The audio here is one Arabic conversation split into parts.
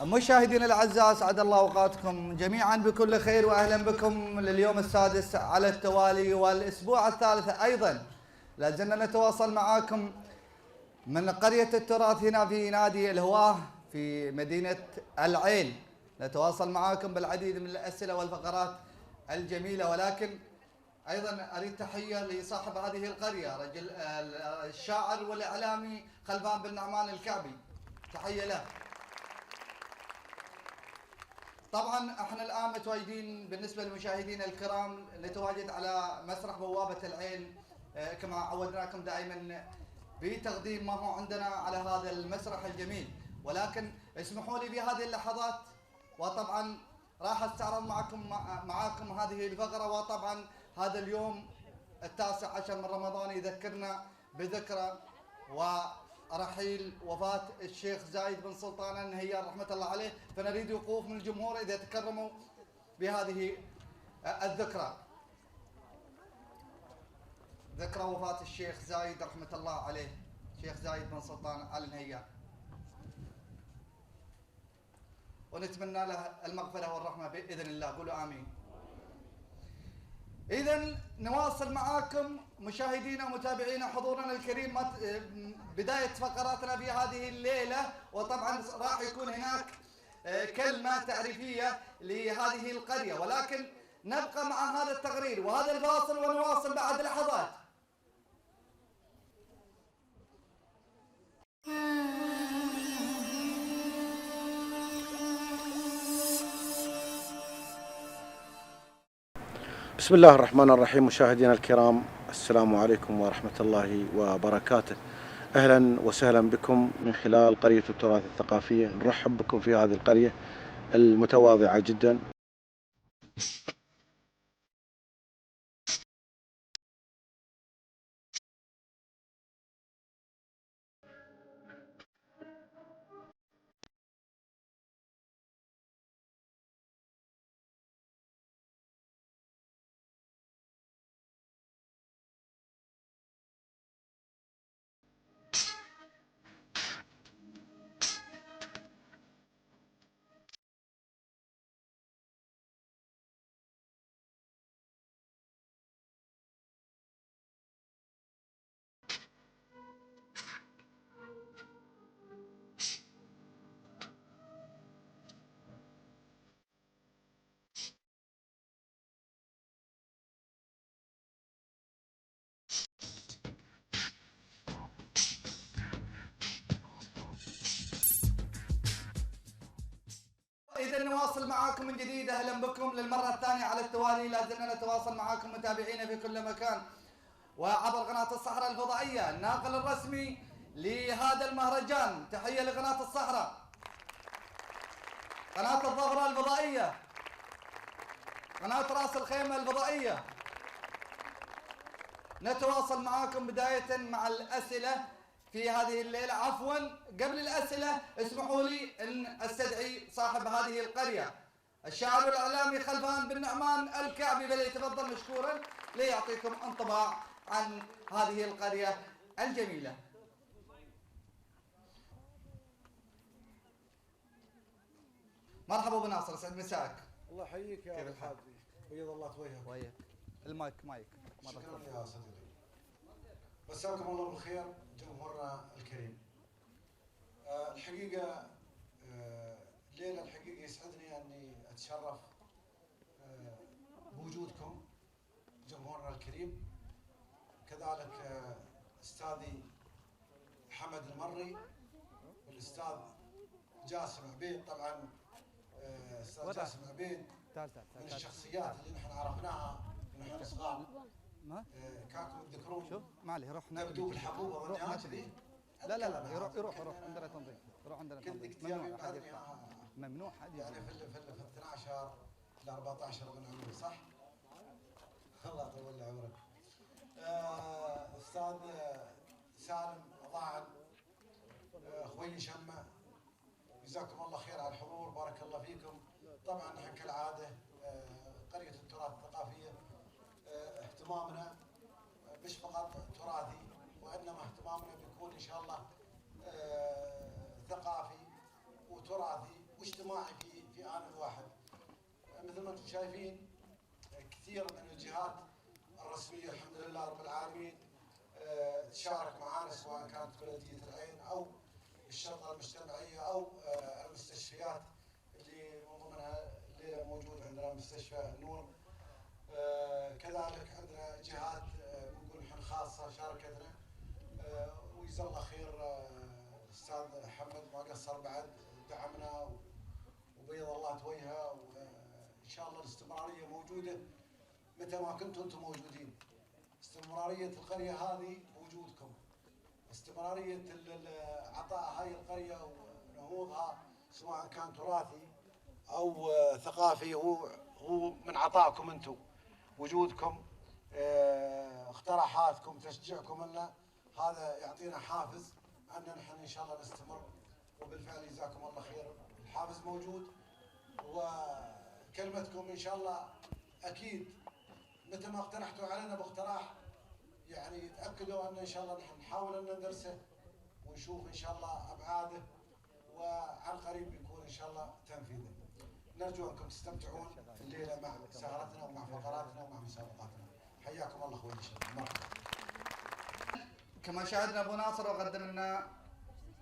مشاهدينا الاعزاء، اسعد الله اوقاتكم جميعا بكل خير، واهلا بكم لليوم السادس على التوالي والاسبوع الثالث ايضا. لازلنا نتواصل معاكم من قريه التراث هنا في نادي الهواه في مدينه العين. نتواصل معاكم بالعديد من الاسئله والفقرات الجميله، ولكن ايضا اريد تحيه لصاحب هذه القريه، رجل الشاعر والاعلامي خلفان بن نعمان الكعبي، تحيه له. طبعا احنا الان متواجدين بالنسبه للمشاهدين الكرام، نتواجد على مسرح بوابه العين كما عودناكم دائما بتقديم ما هو عندنا على هذا المسرح الجميل، ولكن اسمحوا لي بهذه اللحظات وطبعا راح استعرض معاكم هذه الفقره. وطبعا هذا اليوم التاسع عشر من رمضان يذكرنا بذكرى ورحيل وفاة الشيخ زايد بن سلطان النهيان رحمة الله عليه، فنريد وقوف من الجمهور إذا تكرموا بهذه الذكرى، ذكرى وفاة الشيخ زايد رحمة الله عليه، الشيخ زايد بن سلطان النهيان، ونتمنى له المغفرة والرحمة بإذن الله، قولوا آمين. إذن نواصل معاكم مشاهدينا ومتابعينا حضورنا الكريم بداية فقراتنا في هذه الليلة، وطبعا راح يكون هناك كلمة تعريفية لهذه القرية، ولكن نبقى مع هذا التقرير وهذا الفاصل ونواصل بعد لحظات. بسم الله الرحمن الرحيم. مشاهدينا الكرام، السلام عليكم ورحمة الله وبركاته. أهلا وسهلا بكم من خلال قرية التراث الثقافية. نرحب بكم في هذه القرية المتواضعة جدا. إذا نواصل معاكم من جديد، أهلا بكم للمرة الثانية على التوالي. لازلنا نتواصل معاكم متابعينا في كل مكان وعبر قناة الصحراء الفضائية، الناقل الرسمي لهذا المهرجان. تحية لقناة الصحراء، قناة الظفرة الفضائية، قناة راس الخيمة الفضائية. نتواصل معاكم بداية مع الأسئلة في هذه الليلة. عفوا قبل الأسئلة اسمحوا لي أن أستدعي صاحب هذه القرية، الشاعر الإعلامي خلفان بن نعمان الكعبي، فليتفضل مشكورا ليعطيكم انطباع عن هذه القرية الجميلة. مرحبا ابو ناصر، سعد مساك. الله يحييك يا ابو الحاج، بيض الله وجهك. وياك المايك شكرا يا صديقي. مساكم الله بالخير جمهورنا الكريم. الحقيقه الليله الحقيقه يسعدني اني اتشرف بوجودكم جمهورنا الكريم، كذلك استاذي حمد المري والاستاذ جاسم عبيد. طبعا استاذ جاسم عبيد من الشخصيات اللي نحن عرفناها من نحن صغار. كانكم تذكرون شوف معلي رحنا دبدوب الحبوب اظنها كذي. لا يروح عندنا تنظيم، يروح عندنا تنظيم، ممنوع حد يطلع، ممنوع حد يعني في 12 ل 14 من عمري، صح؟ الله يطول لي عمرك. استاذ سالم ضاعن، اخوي شمه، جزاكم الله خير على الحضور، بارك الله فيكم. طبعا نحن كالعاده قريه التراث الثقافيه اهتمامنا مش فقط تراثي، وانما اهتمامنا بيكون ان شاء الله ثقافي وتراثي واجتماعي في آن واحد. مثل ما انتم شايفين كثير من الجهات الرسميه الحمد لله رب العالمين تشارك معنا، سواء كانت بلديه العين او الشرطه المجتمعيه او المستشفيات اللي من ضمنها الليله موجود عندنا مستشفى النور. كذلك عندنا جهات نقول نحن خاصه شاركتنا، وجزاه الله خير الاستاذ حمد ما قصر بعد دعمنا وبيض الله وجهه، وان شاء الله الاستمراريه موجوده متى ما كنتم انتم موجودين. استمراريه القريه هذه وجودكم، استمراريه عطاء هاي القريه ونهوضها سواء كان تراثي او ثقافي هو من عطائكم انتم، وجودكم، اقتراحاتكم، تشجيعكم لنا، هذا يعطينا حافز ان نحن ان شاء الله نستمر. وبالفعل جزاكم الله خير، الحافز موجود وكلمتكم ان شاء الله اكيد متى ما اقترحتوا علينا باقتراح يعني تاكدوا ان شاء الله نحن نحاول ان ندرسه ونشوف ان شاء الله ابعاده، وعن قريب يكون ان شاء الله تنفيذه. نرجو انكم تستمتعون الليله مع سهرتنا ومع فقراتنا ومع مسابقاتنا. حياكم الله اخوي الشباب. كما شاهدنا ابو ناصر وقدم لنا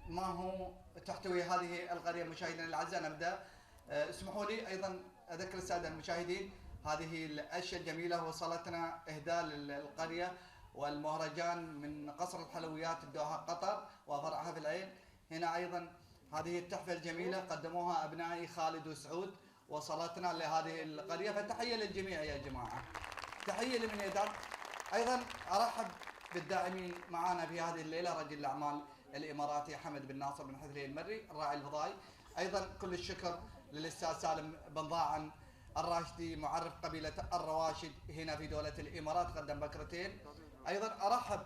ما هو تحتوي هذه القريه. مشاهدينا الاعزاء نبدا. اسمحوا لي ايضا اذكر الساده المشاهدين هذه الاشياء الجميله وصلتنا اهداء للقريه والمهرجان من قصر الحلويات الدوحه قطر وفرعها في العين. هنا ايضا هذه التحفه الجميله قدموها ابنائي خالد وسعود وصلتنا لهذه القريه، فتحيه للجميع يا جماعه. تحيه لمن يدعم. ايضا ارحب بالداعمين معنا في هذه الليله رجل الاعمال الاماراتي حمد بن ناصر بن حذري المري الراعي الفضائي. ايضا كل الشكر للاستاذ سالم بن ضاعن الراشدي معرف قبيله الرواشد هنا في دوله الامارات، قدم بكرتين. ايضا ارحب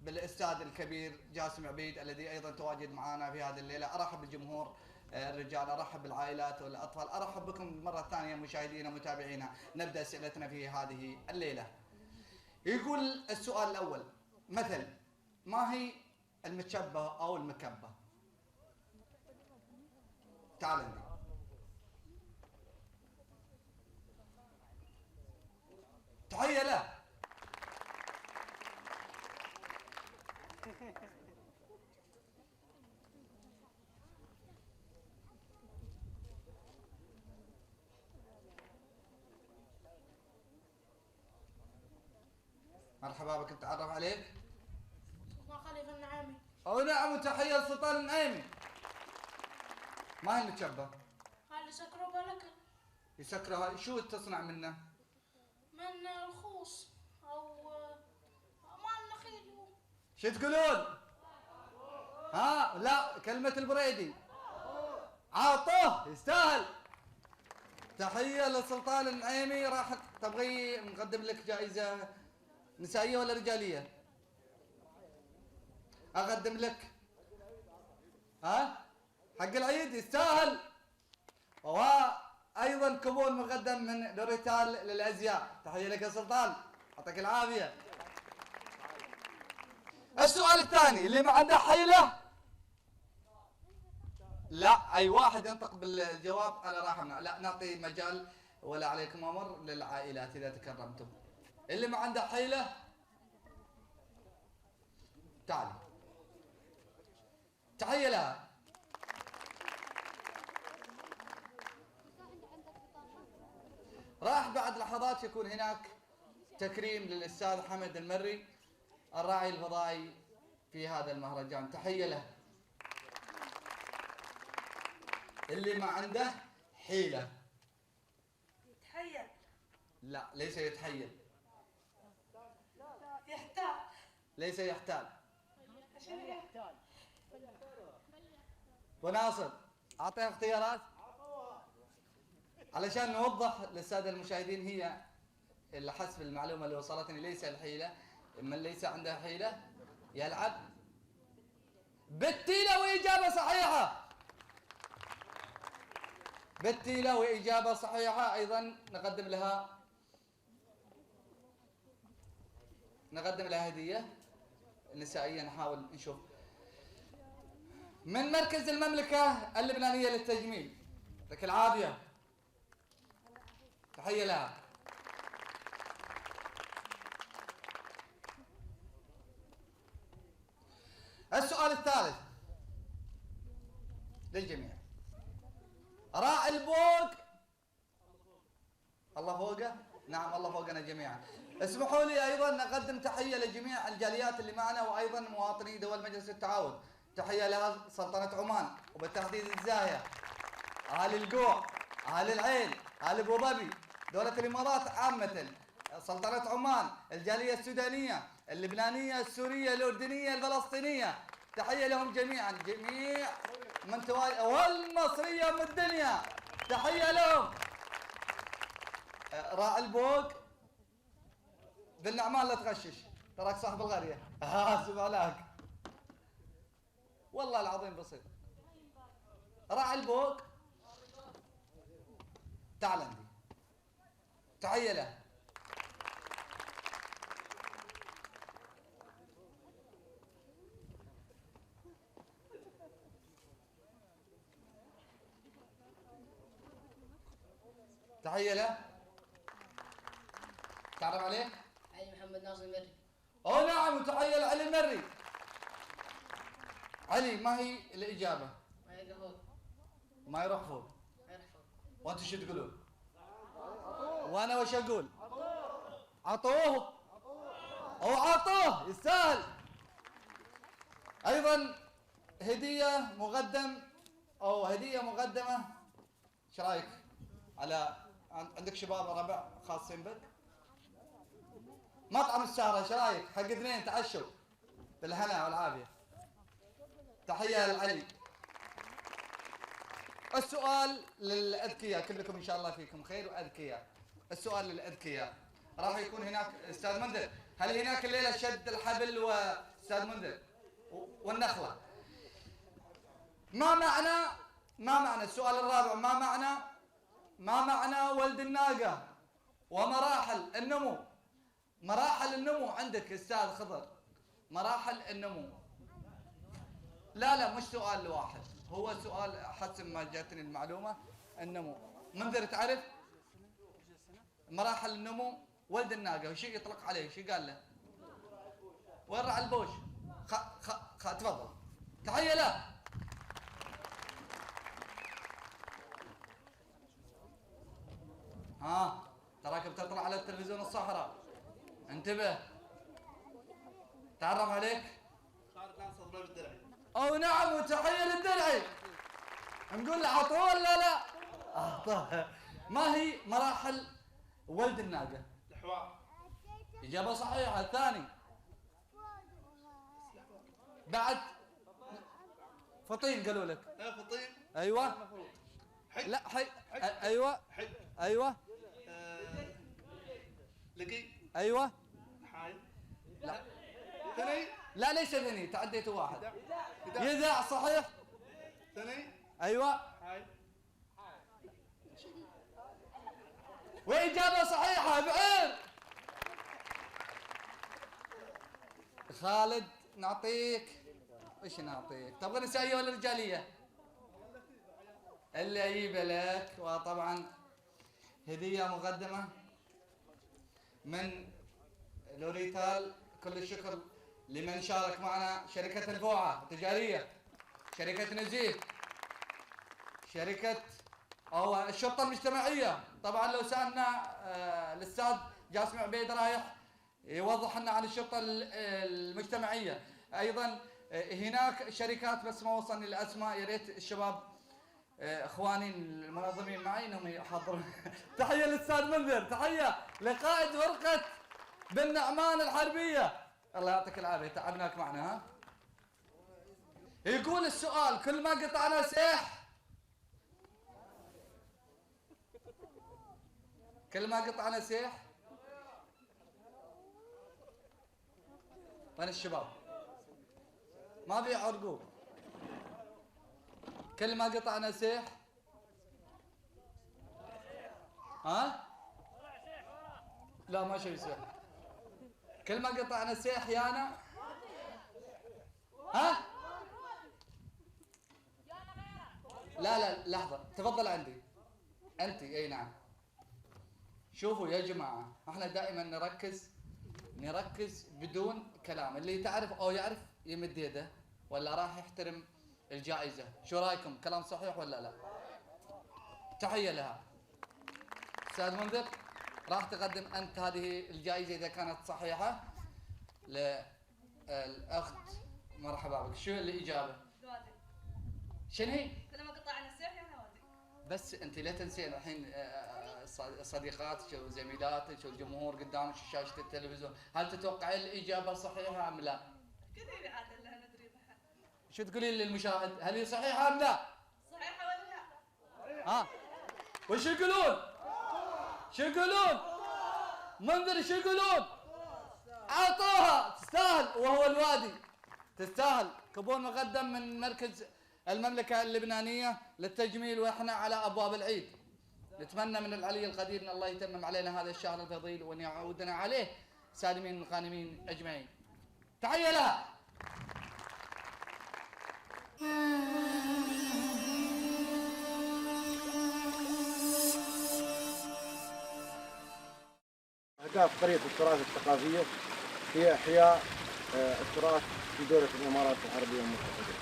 بالاستاذ الكبير جاسم عبيد الذي ايضا تواجد معنا في هذه الليله. ارحب بالجمهور الرجال، ارحب بالعائلات والاطفال، ارحب بكم مره ثانيه مشاهدينا ومتابعينا. نبدا اسئلتنا في هذه الليله. يقول السؤال الاول مثل ما هي المتشبه او المكبه؟ تعال عندي. تحيه له. مرحبا بك، نتعرف عليك. سلطان خليفة النعيمي. او نعم، وتحيه لسلطان النعيمي. ما هي المتشبه؟ هاي اللي سكروا بالك يسكرها شو تصنع منه؟ من الخوص او مال النخيل. شو تقولون؟ ها لا، كلمة البريدي. عاطوه يستاهل. تحية للسلطان النعيمي. راح تبغي نقدم لك جائزة نسائية ولا رجالية؟ أقدم لك ها حق العيد يستاهل. وأيضا كوبون مقدم من لوريتال للأزياء. تحية لك يا سلطان، يعطيك العافية. السؤال الثاني اللي ما عنده حيلة لا، أي واحد ينطق بالجواب على راحتنا، لا نعطي مجال ولا عليكم أمر للعائلات إذا تكرمتم. اللي ما عنده حيلة تعالي. تحية لها. راح بعد لحظات يكون هناك تكريم للأستاذ حمد المري الراعي الفضائي في هذا المهرجان. تحية له. اللي ما عنده حيلة يتحيل. لا، ليس يتحيل، يحتال. ليس يحتال. عشان يحتال. وناصر أعطيها اختيارات علشان نوضح للسادة المشاهدين. هي اللي حسب المعلومة اللي وصلتني ليس الحيلة، من ليس عندها حيلة يلعب بالتيلة، وإجابة صحيحة. بالتيلة وإجابة صحيحة. أيضا نقدم لها هدية نسائية. نحاول نشوف من مركز المملكة اللبنانية للتجميل. يعطيك العافية. تحية لها. السؤال الثالث للجميع. راعي البوق الله فوقه؟ نعم الله فوقنا جميعا. اسمحوا لي ايضا نقدم تحيه لجميع الجاليات اللي معنا وايضا مواطني دول مجلس التعاون. تحيه لها سلطنه عمان وبالتحديد الزاهيه، اهالي القوع، اهالي العين، اهالي ابو ظبي، دوله الامارات عامه، سلطنه عمان، الجاليه السودانيه، اللبنانيه، السوريه، الاردنيه، الفلسطينيه. تحيه لهم جميعا، جميع من والمصريه من الدنيا. تحيه لهم. راعي البوق بالنعمان لا تغشش، تراك صاحب القريه. سبحانك والله العظيم بسيط. راعي البوق تعال عندي. تحيه له. تحيه له. تعرف عليه؟ علي محمد ناصر المري. أو نعم، وتحية لعلي المري. علي ما هي الإجابة؟ ما يقفون. ما يروح فوق. ما يروح فوق. وأنتم شو تقولون؟ وأنا وش أقول؟ عطوه. أو عطوه يستاهل. أيضا هدية مقدمة. ايش رايك؟ على عندك شباب ربع خاصين بك؟ مطعم السهرة ايش رايك؟ حق اثنين تعشوا بالهنا والعافية. تحية للعلي. السؤال للأذكياء، كلكم إن شاء الله فيكم خير وأذكياء. السؤال للأذكياء، راح يكون هناك أستاذ منذر. هل هناك الليلة شد الحبل وأستاذ منذر والنخلة؟ ما معنى السؤال الرابع، ما معنى ولد الناقة ومراحل النمو؟ مراحل النمو عندك أستاذ خضر، مراحل النمو. لا مش سؤال واحد، هو سؤال حسب ما جاتني المعلومة. النمو منذر تعرف مراحل النمو؟ ولد الناقة وش يطلق عليه؟ وش قال له؟ وين راح البوش؟ تفضل. تحية له. تراك بتطلع على التلفزيون الصحراء، انتبه. تعرف عليك؟ خالد ناصر ضرب الدرعي. او نعم، وتحية للدرعي. نقول له عطوه ولا لا؟ اعطاه. ما هي مراحل ولد الناقة؟ الحوار. إجابة صحيحة. الثاني بعد فطين قالوا لك. فطين. ايوه. حج. لا حي. ايوه. حج. ايوه. لقي. ايوه. حايل. لا ثني. لا ليس ثني، تعديت واحد. يذاع صحيح. ثني. ايوه. حايل. وإجابة صحيحة بعير. خالد نعطيك ايش نعطيك؟ تبغى نسائية ولا رجالية؟ اللي اجيبه لك. وطبعا هدية مقدمة من لوريتال. كل الشكر لمن شارك معنا، شركة الفوعة التجارية، شركة نزيه، شركة أو الشرطة المجتمعية. طبعا لو سألنا الأستاذ جاسم عبيد رايح يوضح لنا عن الشرطة المجتمعية. أيضا هناك شركات بس ما وصلني الأسماء، يا ريت الشباب اخواني المنظمين معي انهم يحضرون. تحيه للاستاذ منذر، تحيه لقائد فرقه بن نعمان الحربيه. الله يعطيك العافيه، تعبناك معنا. ها يقول السؤال، كل ما قطعنا سيح، كل ما قطعنا سيح. وين الشباب؟ ما في عرقوب. كل ما قطعنا سيح. لا ما شيء سيح. كل ما قطعنا سيح يانا. لا لا لحظة، تفضل عندي. أنت أي نعم. شوفوا يا جماعة، احنا دائما نركز بدون كلام، اللي تعرف أو يعرف يمد يده ولا راح يحترم الجائزة. شو رأيكم؟ كلام صحيح ولا لا؟ تحية لها. أستاذ منذر راح تقدم أنت هذه الجائزة إذا كانت صحيحة للأخت. مرحبا بك. شو الإجابة؟ غازي. شنو هي؟ كلما قطعنا السيف يا غازي. بس انت لا تنسين الحين صديقاتك وزميلاتك والجمهور قدامك شاشة التلفزيون، هل تتوقعين الإجابة صحيحة أم لا؟ كثير عاد لها ندري بها. شو تقولين للمشاهد؟ هل هي صحيحة أم لا؟ صحيحة ولا لا؟ ها؟ وش يقولون؟ شو يقولون؟ منذر شو يقولون؟ أعطوها، تستاهل، وهو الوادي تستاهل. كوبون مقدم من مركز المملكة اللبنانية للتجميل، واحنا على أبواب العيد. نتمنى من العلي القدير ان الله يتمم علينا هذا الشهر الفضيل وان يعودنا عليه سالمين غانمين اجمعين. تحية لها. أهداف قرية التراث الثقافية هي إحياء التراث في دولة الإمارات العربية المتحدة.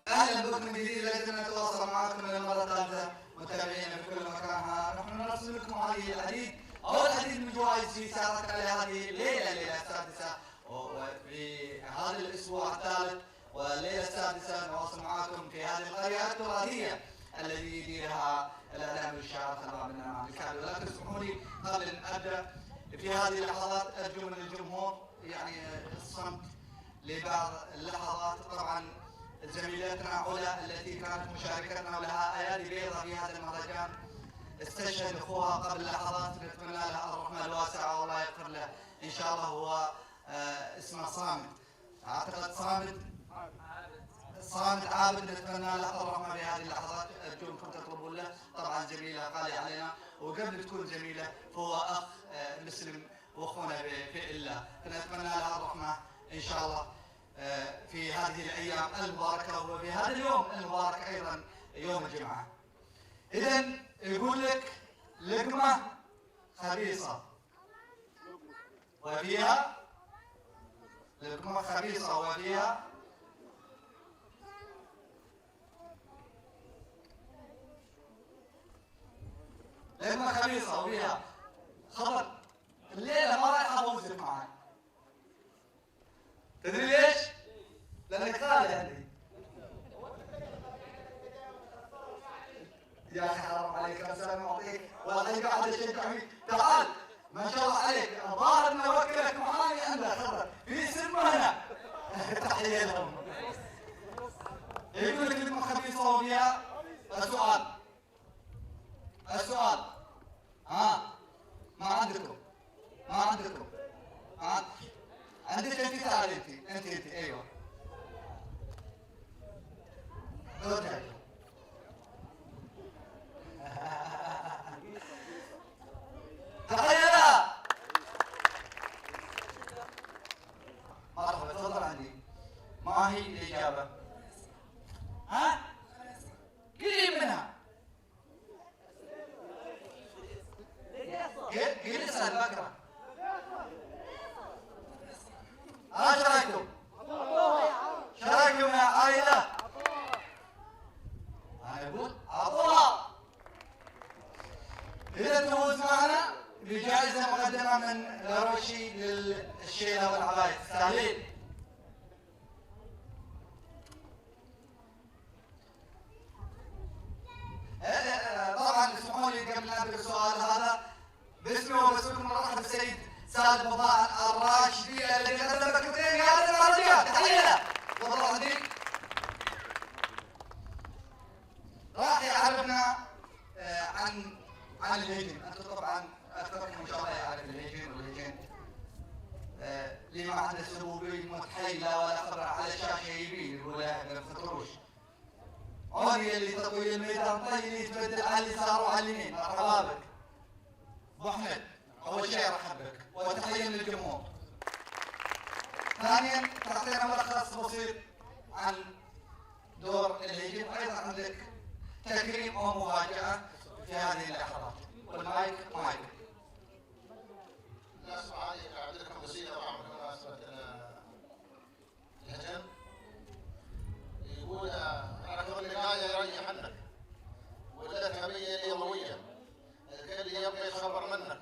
اهلا بكم من جديد. لازم نتواصل معكم للمره الثالثه متابعينا في كل مكان. نحن نرسل لكم هذه العديد او العديد من الجوائز في سهرتنا لهذه الليله السادسه، وفي هذا الاسبوع الثالث والليله السادسه نواصل معكم في هذه القريه التراثيه الذي يديرها الاعلامي والشاعر خضراء بن نعمان الكعبي. ولكن اسمحوا لي قبل ان ابدا في هذه اللحظات ارجو من الجمهور يعني الصمت لبعض اللحظات. طبعا زميلتنا علا التي كانت مشاركتنا ولها ايادي بيضاء في هذا المهرجان استشهد اخوها قبل لحظات، نتمنى لها الرحمه الواسعه والله يغفر له ان شاء الله. هو اسمه صامد، اعتقد صامد عابد، نتمنى له الرحمه في هذه اللحظات. ارجوكم تطلبون له، طبعا زميله غالي علينا، وقبل تكون زميله فهو اخ مسلم واخونا في الله، فنتمنى له الرحمه ان شاء الله في هذه الايام المباركه وفي هذا اليوم المبارك ايضا يوم الجمعه. اذا يقول لك لقمه خبيصه وفيها لقمه خبيصه وفيها لقمه خبيصه وفيها خبر. الليله ما رايح افوزك معي. تدري ليش؟ لانك غالي عندي. يا اخي حرام عليك، انا سلام اعطيك والله قاعد اشجع فيك. تعال ما شاء الله عليك، الظاهر اني اوكلك محامي عنده خبر في سلمه هنا. تحيه لهم. يقول لك لقمه خبيصه وفيها السؤال ما عندكم عندك انت. تعال انت ايوه ارجع. تحية لها. مرحبا، تفضل عندي. ما الإجابة؟ ها؟ قريب منها. قل اسأل بكرة. ايش رايكم؟ ايش رايكم يا عائلة؟ انا اقول عطوها. اذا تفوز معنا بجائزة مقدمة من لاروشي للشيلة والعباية. تستاهلين. طبعا اسمحوا لي قبل لا ابدا السؤال هذا باسمي وباسمكم نرحب بالسيد سالم بضاعة الراشدي الذي قدم بكرتين في هذا المهرجان. تحية له. تفضل عندي. راح يعرفنا عن الهجن. انتم طبعا اكثركم ان شاء الله يعرف الهجن والهجن اللي ما عنده سبوبين متحيله ولا خبره على الشاشه يبين يقولها ما يفطروش. عوني اللي تطوي الميدان طيب يتبدل على اليسار وعلى اليمين. مرحبا بك ابو احمد. اول شيء ارحب بك وتحيه للجمهور. ثانيا تعطينا ملخص بسيط عن دور الهجن وايضا عندك تكريم او مفاجاه في هذه اللحظات. والمايك مايك. الناس معي اعد لكم قصيده طبعا بمناسبه الهجن. يقول ركض النهايه يريح عنك ولدت هبيه يوميه الكل يبغي خبر منك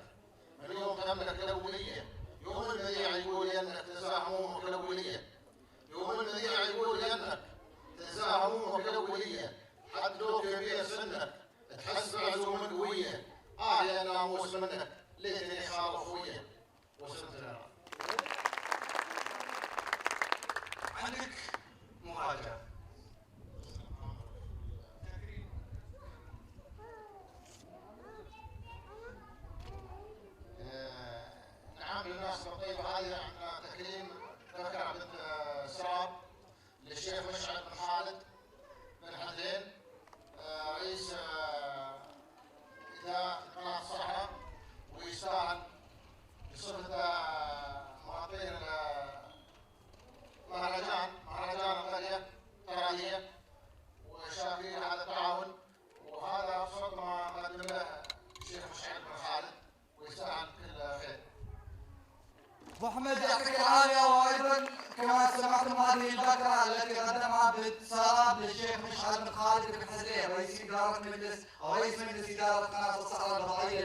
من يوم تملك الاوليه. يوم المذيع يقول انك تنزاح همومك الاوليه. يوم المذيع يقول انك تنزاح همومك الاوليه. حدوك يبيع سنك تحس بعزومه قويه. يا ناموس منك ليتني خال اخويه وصلت لنا. عندك مفاجاه. نعم بالمناسبة الطيبة هذه عندنا تكريم ذكرى بنت سراب للشيخ مشعل بن خالد بن حدين رئيس إذاعة قناة الصحراء ويستاهل بصفة مغطين مهرجان القرية تراثية وشاكرين على التعاون. وهذا بصفة ما قدم له الشيخ مشعل بن خالد ويستاهل كل خير. ابو احمد يعطيك العافيه. وايضا كما سمعتم هذه البكره التي قدمها باتصالات للشيخ مشعل بن خالد بن حزين رئيس اداره مجلس او رئيس مجلس اداره قناه الصحراء الفضائيه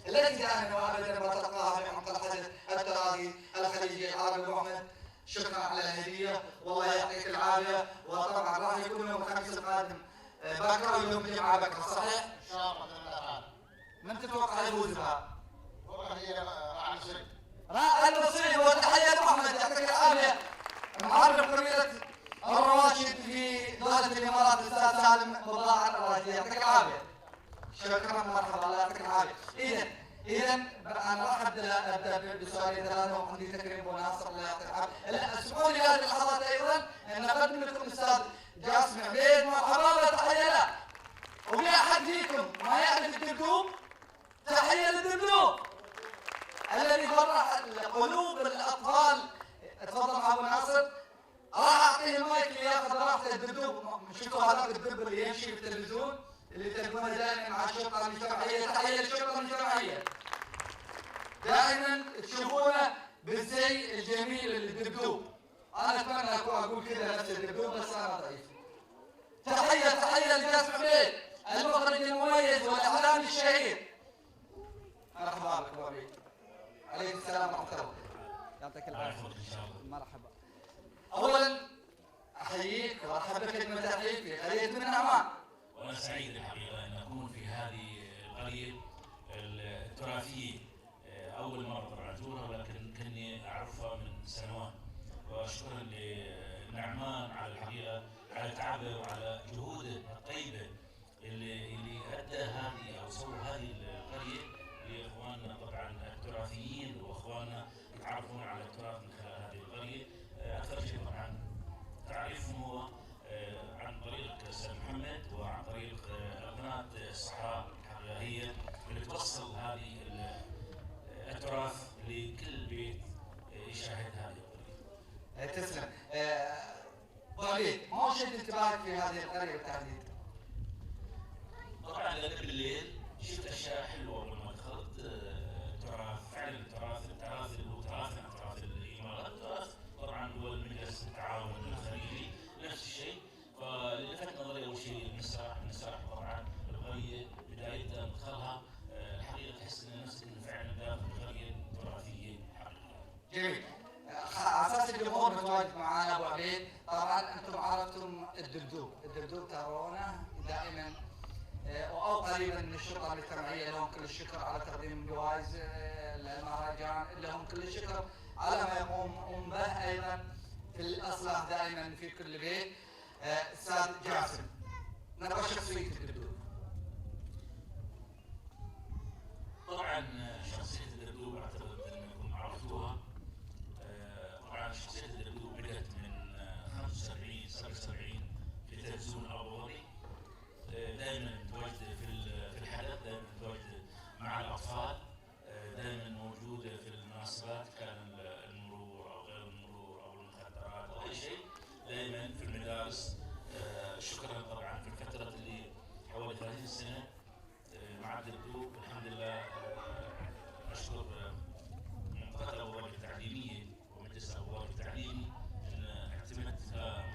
التي دائما وابدا ما تلقاها في عمق الحدث التراثي الخليجي العربي. ابو احمد شكرا على الهديه والله يعطيك العافيه. وطبعا راح يكون يوم الخميس القادم بكره ويوم الجمعه بكره صحيح؟ ان شاء الله باذن الله تعالى. من تتوقع يفوز بها؟ والله هي راح نصيب. راح النصيب. وتحيه ابو احمد يعطيك العافيه. معرف قبيله الرواشد في دوله الامارات الاستاذ سالم بضاعة الراشدي يعطيك العافيه. شكرا مرحبا الله يعطيك العافيه. اذا انا راح ابدا بسؤالي ثلاثه وعندي تكريم ابو ناصر الله يعطيك العافيه. اسمحوا لي هذه اللحظات ايضا ان اقدم لكم الاستاذ جاسم عبيد. مرحبا وتحيه له. وفي احد فيكم ما يعرف الدبدوب؟ تحيه للدبدوب الذي فرح قلوب الاطفال. تفضل مع ابو ناصر. راح اعطيه المايك اللي ياخذ راحته. الدبدوب شفتوا هذاك الدب اللي يمشي في التلفزيون اللي تلقونه دائما مع الشرطه المجتمعيه. تحيه للشرطه المجتمعيه. دائما تشوفونه بالزي الجميل للدبدوب. انا اتمنى اقول كذا نفس الدبدوب بس انا ضعيف. تحيه لجاسم عبيد المخرج المميز والاعلامي الشهير. مرحبا بك ابو عبيد. عليكم السلام ورحمه الله. يعطيك العافيه. مرحبا. اولا احييك وارحب بك بكلمه تحيه في قريه من عمان. وانا سعيد الحقيقه ان اكون في هذه القريه التراثيه. اول مره طبعا ازورها ولكن كني اعرفها من سنوات. وشكرا لنعمان على الحقيقه على تعبه وعلى جهوده الطيبه اللي ادى هذه او سوى هذه القريه لاخواننا طبعا التراثيين واخواننا يتعرفون على التراث من خلال هذه القريه. اكثر شيء طبعا تعريفهم هو عن طريق استاذ محمد وعن طريق قناه الصحراء الحقيقه هي اللي توصل هذه التراث لكل بيت يشاهد هذه القريه. تسلم. وليد ما شد انتباهك في هذه القريه بالتحديد؟ طبعا لأن بالليل شفت اشياء حلوه اول ما دخلت. تراث فعلا التراث اللي هو تراثنا، تراث الامارات، تراث طبعا دول مجلس التعاون الخليجي نفس الشيء. فلفت نظري اول شيء المسرح طبعا القريه بدايه مدخلها الحقيقه تحس ان نفسك انه فعلا داخل قريه تراثيه حقيقيه. جميل. على اساس الجمهور متواجد معنا ابو عبيد، طبعا انتم عرفتم الدبدوب ترونه دائما او قريبا من الشرطه المجتمعيه، لهم كل الشكر على تقديم جوائز المهرجان، لهم كل الشكر على ما يقوم به ايضا في الاصلاح دائما في كل بيت. استاذ جاسم، نبغى شخصيه الدبدوب. طبعا شخصيه الدبدوب اعتقد انكم عرفتوها. طبعا شخصيه الدبدوب بدات من 75 77 في تلفزيون ابو ظبي. دائما متواجده في الحدث، دائما متواجده مع الاطفال، دائما موجوده في المناسبات، كان المرور او غير المرور او المخدرات او اي شيء، دائما في المدارس. شكرا طبعا في الفتره اللي حوالي 30 سنه مع الدبدوب الحمد لله. اشكر منطقه ابو ظبي التعليميه ومجلس ابو ظبي التعليمي ان اعتمدت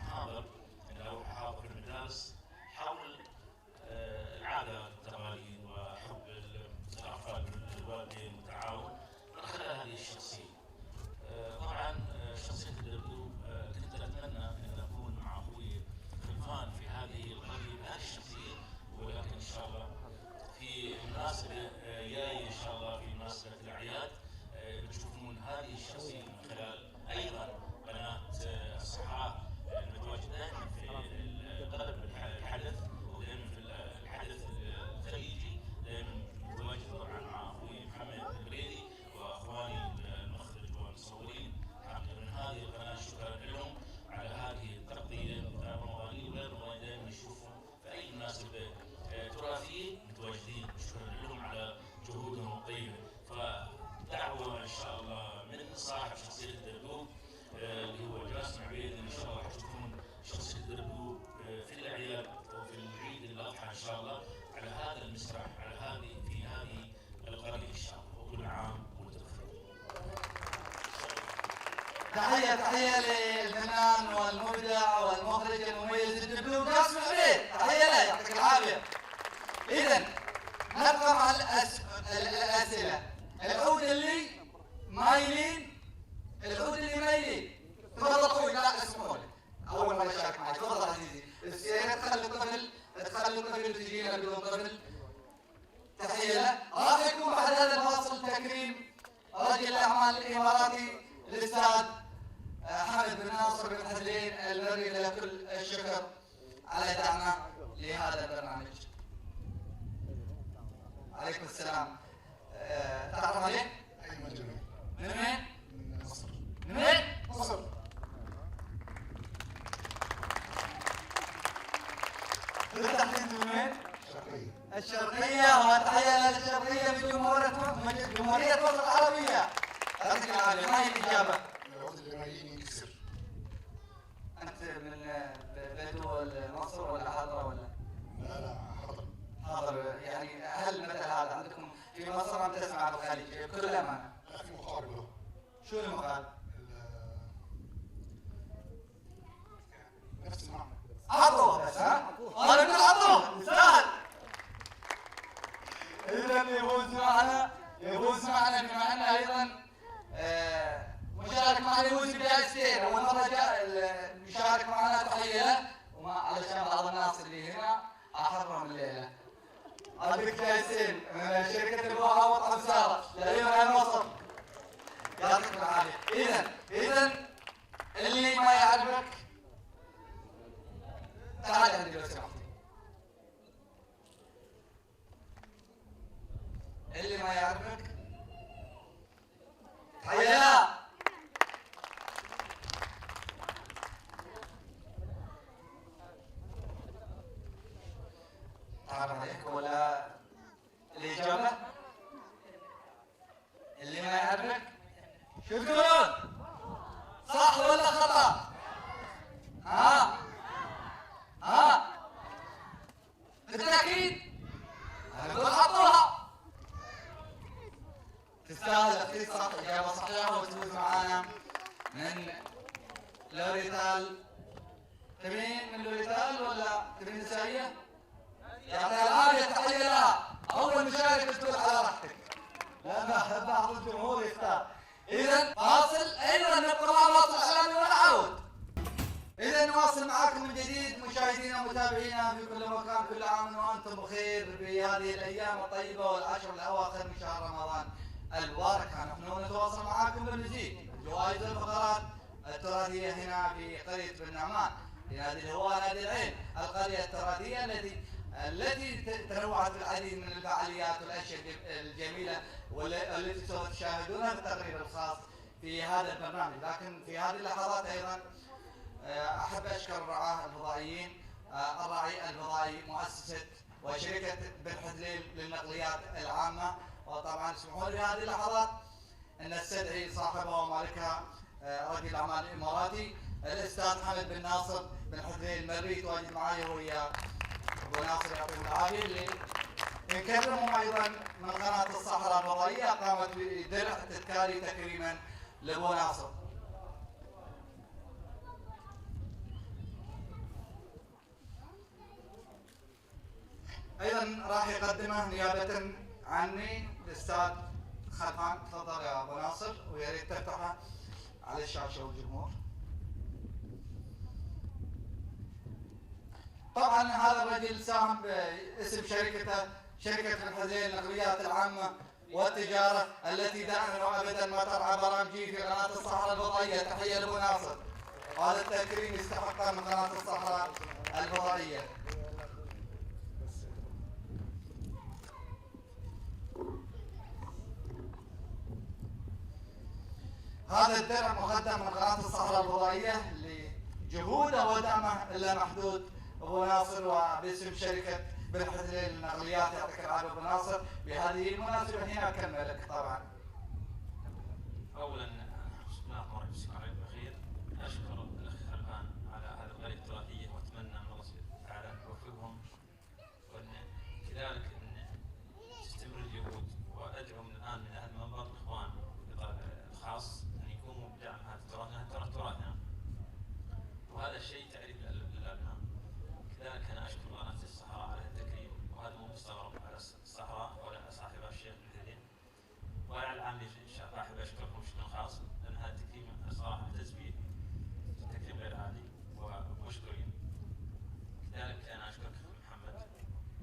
محاضر ان اروح احاضر في المدارس حول العادات والتقاليد وحب الاطفال بالوالدين والتعاون من خلال هذه الشخصيه. طبعا شخصيه الدبدوب كنت اتمنى ان اكون مع اخوي خلفان في هذه القريه بهذه الشخصيه، ولكن ان شاء الله في مناسبه جايه ان شاء الله، في مناسبه الاعياد بتشوفون هذه الشخصيه من خلال ايضا قناه الصحافه المتواجده دائما في قلب الحدث ودائما في الحدث الخليجي، دائما متواجد طبعا مع اخوي محمد البريدي واخواني المخرج والمصورين. حقيقه من هذه القناه شكرا لهم على هذه التغطيه رمضانيه وغير رمضانيه، دائما نشوفهم في اي مناسبه تراثيه متواجدين. شكرا لهم على جهودهم الطيبه. فدعوه ان شاء الله من صاحب شخصيه الدبدوب اللي هو جاسم عبيد، ان شاء الله حتشوفون شخصيه الدبدوب في الاعياد وفي العيد الاضحى ان شاء الله على هذا المسرح، على هذه القريه ان شاء الله. وكل عام وانتم بخير. تحية للفنان والمبدع والمخرج المميز الدبدوب جاسم عبيد، تحية له يعطيك العافية. إذا نبقى مع الأسئلة. العود اللي مايلين، تفضل أخوي، لا اسمحوا لي أول مرة أشارك معك، تفضل عزيزي. بس يا ريت تخلي الطفل تجينا بدون طفل. تحية له. راح يكون بعد هذا الفاصل تكريم رجل الأعمال الإماراتي الأستاذ حمد بن ناصر بن حسين المري، له كل الشكر على دعمه لهذا البرنامج. عليكم السلام. تعرف عليه؟ أيمن جميل. من وين؟ من مصر. من وين؟ مصر. بالتحديد من وين؟ شرقية. الشرقية، وتحية للشرقية من جمهورية مصر العربية. يعطيك العافية. ما هي الإجابة؟ العود اللي مايلين ينكسر. أنت من بدو مصر ولا حضرة ولا؟ لا حضر. حاضر. يعني هل مثل هذا عندكم في مصر أم تسمع بالخليج؟ بكل أمانة. لا في مقارب له. شو المقال؟ نفس المعنى. عطوه بس، ها؟ أنا أقول عطوه، سهل. إذا يفوز معنا بما أنه أيضا مشارك معنا يفوز بجائزتين. أول مرة مشارك معنا، تحية له. وما علشان بعض الناس اللي هنا أحرم الليلة. عندك جائزتين من شركة البوحة ومطعم سارة لأيمن مصر. يعطيك العافية. إذا اللي ما يعرفك تعال عندي لو سمحت. اللي ما يعرفك حيا. تعرف عليك ولا الإجابة؟ اللي ما يعرفك شو تقولون؟ صح ولا خطأ؟ ها؟ يعطيها العافيه، تحيه لها. اول مشاركه تقول على راحتك لان بعض الجمهور يختار. اذا فاصل، ايضا نبقى مع فاصل اعلامي ونعود. اذا نواصل معاكم من جديد مشاهدينا ومتابعينا في كل مكان. كل عام وانتم بخير بهذه الايام الطيبه والعشر الاواخر من شهر رمضان المبارك. نحن نتواصل معاكم بالمزيد من جوائز الفقرات التراثيه هنا في قريه بن نعمان لنادي الهواء نادي العين، القريه التراثيه التي تنوعت بالعديد من الفعاليات والاشياء الجميله والتي سوف تشاهدونها في التقرير الخاص في هذا البرنامج. لكن في هذه اللحظات ايضا احب اشكر الرعاة الفضائيين، الراعي الفضائي مؤسسه وشركه بن حدليل للنقليات العامه. وطبعا اسمحوا لي هذه اللحظات ان استدعي صاحبها ومالكها رجل الاعمال الاماراتي الاستاذ حمد بن ناصر بن حدليل المري، يتواجد معي ويا ابو ناصر يعطيهم العافيه، اللي نكرمهم ايضا من قناه الصحراء الفضائيه قامت بدرع تذكاري تكريما لابو ناصر. ايضا راح يقدمه نيابه عني الاستاذ خلفان. تفضل يا ابو ناصر، ويا ريت تفتحه على الشاشه والجمهور. طبعا هذا الرجل ساهم باسم شركته شركه بن حدليل للنقليات العامه والتجاره التي دائما وابدا ما ترعى برامجي في قناه الصحراء الفضائيه. تحيه لابو ناصر، هذا التكريم يستحقه من قناه الصحراء الفضائيه. هذا الدرع مقدم من قناه الصحراء الفضائيه لجهوده ودعمه الا محدود ابو ناصر، وباسم شركه بن حدليل للنقليات يعطيك العافيه ابو ناصر. بهذه المناسبه هنا اكمل لك طبعا. اولا بسم الله الرحمن الرحيم، مساء عليكم بخير. اشكر الاخ خلفان على هذه القريه التراثيه، واتمنى من الله سبحانه وتعالى يوفقهم، وان كذلك ان تستمر الجهود. وادعو من الان من اهل المنبر الاخوان الخاص ان يقوموا بدعم هذا التراث، لان التراث تراثنا وهذا الشيء تعريف للابناء. كذلك انا اشكر قناه الصحراء على التكريم، وهذا مو مستغرب على الصحراء ولا صاحبها الشيخ بن حدليل. وعلى العاملين في الشارع احب اشكركم بشكل خاص، لان هذا التكريم صراحه تسبيح، تكريم غير عادي ومشكورين. كذلك انا اشكرك محمد،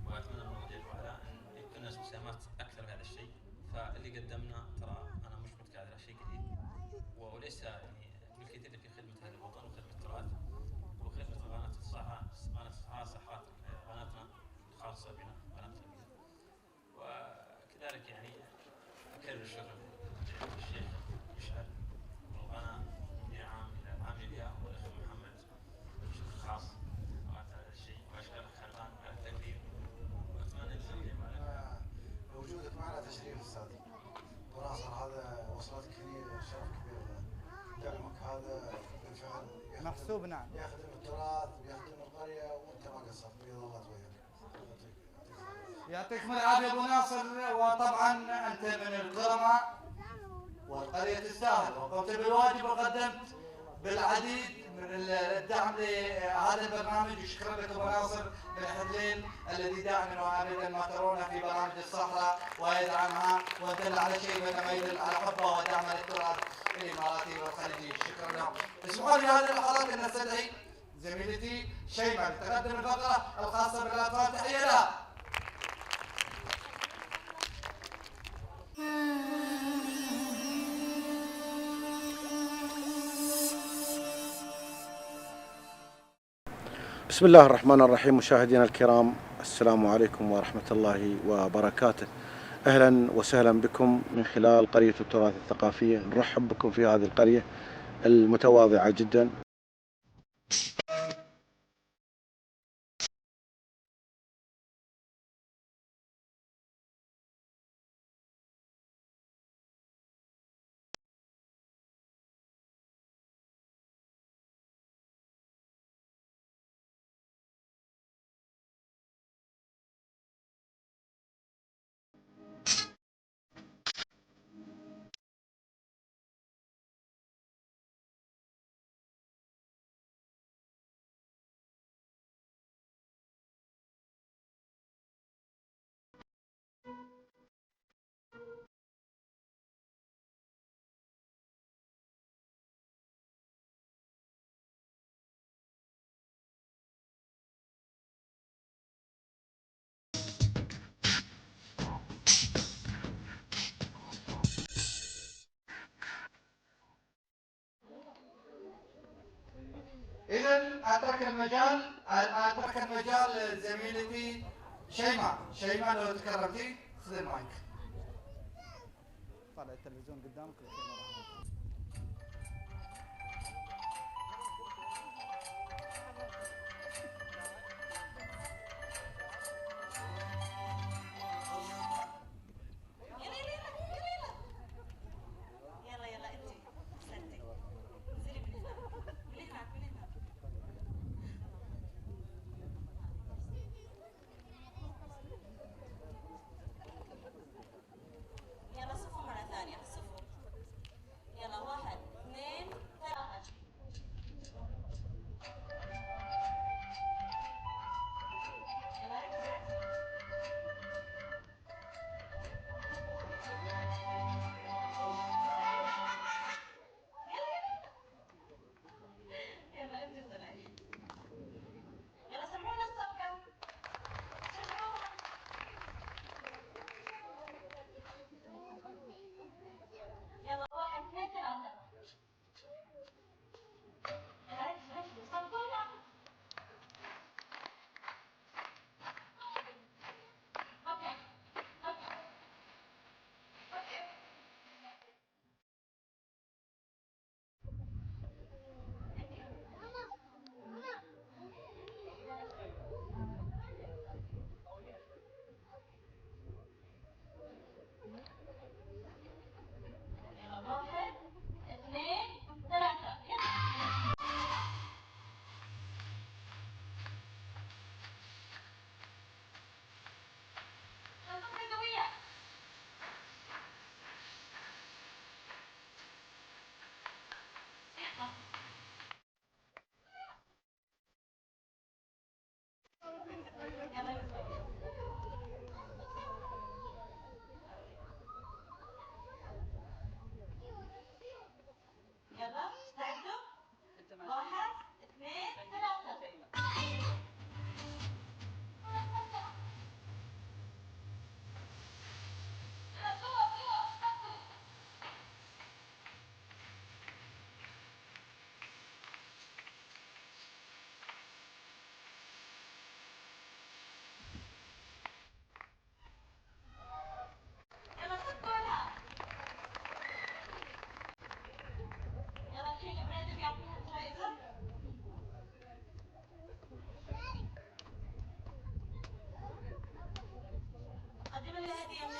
واتمنى من الله جل وعلا ان يكون الناس مساهمات اكثر في هذا الشيء. فاللي قدمنا ترى انا مش متقاعد على شيء جديد، وليس يعني بالكثير في خدمه هذا الوطن وخدمه التراث وخدمه قناه الصحراء. قناه الصحراء صحراء قناتنا الخاصه بنا، قناه التلفزيون. وكذلك يعني اكرر الشكر للشيخ مشعل والقناه من عام الى عام الياء والاخ محمد بشكل خاص على هذا الشيء، واشكر خلفان على التكريم. واتمنى ان وجودك معنا تشريف استاذ ابو ناصر، هذا وصلتك هنا شرف كبير لنا. دعمك هذا بالفعل محسوب نعم، يخدم التراث ويخدم القريه، وانت ما قصرت، بيض الله وجهك. يعطيكم العافيه ابو ناصر. وطبعا انت من الكرماء والقريه تستاهل، وقمت بالواجب وقدمت بالعديد من الدعم لهذا البرنامج. وشكرا لك ابو ناصر بن حدليل الذي دائما وابدا ما ترونه في برامج الصحراء ويدعمها، ودل على شيء بينما يدل على حبه ودعمه للتراث الاماراتي والخليجي. شكرا لهم. اسمحوا لي هذه اللحظات ان استدعي زميلتي شيماء لتقدم الفقره الخاصه بالاطفال. تحيه لها. بسم الله الرحمن الرحيم. مشاهدينا الكرام، السلام عليكم ورحمة الله وبركاته. أهلا وسهلا بكم من خلال قرية التراث الثقافية. نرحب بكم في هذه القرية المتواضعة جدا. اترك المجال زميلتي شيماء لو تكرمتي خذ المايك. طالع التلفزيون قدامك.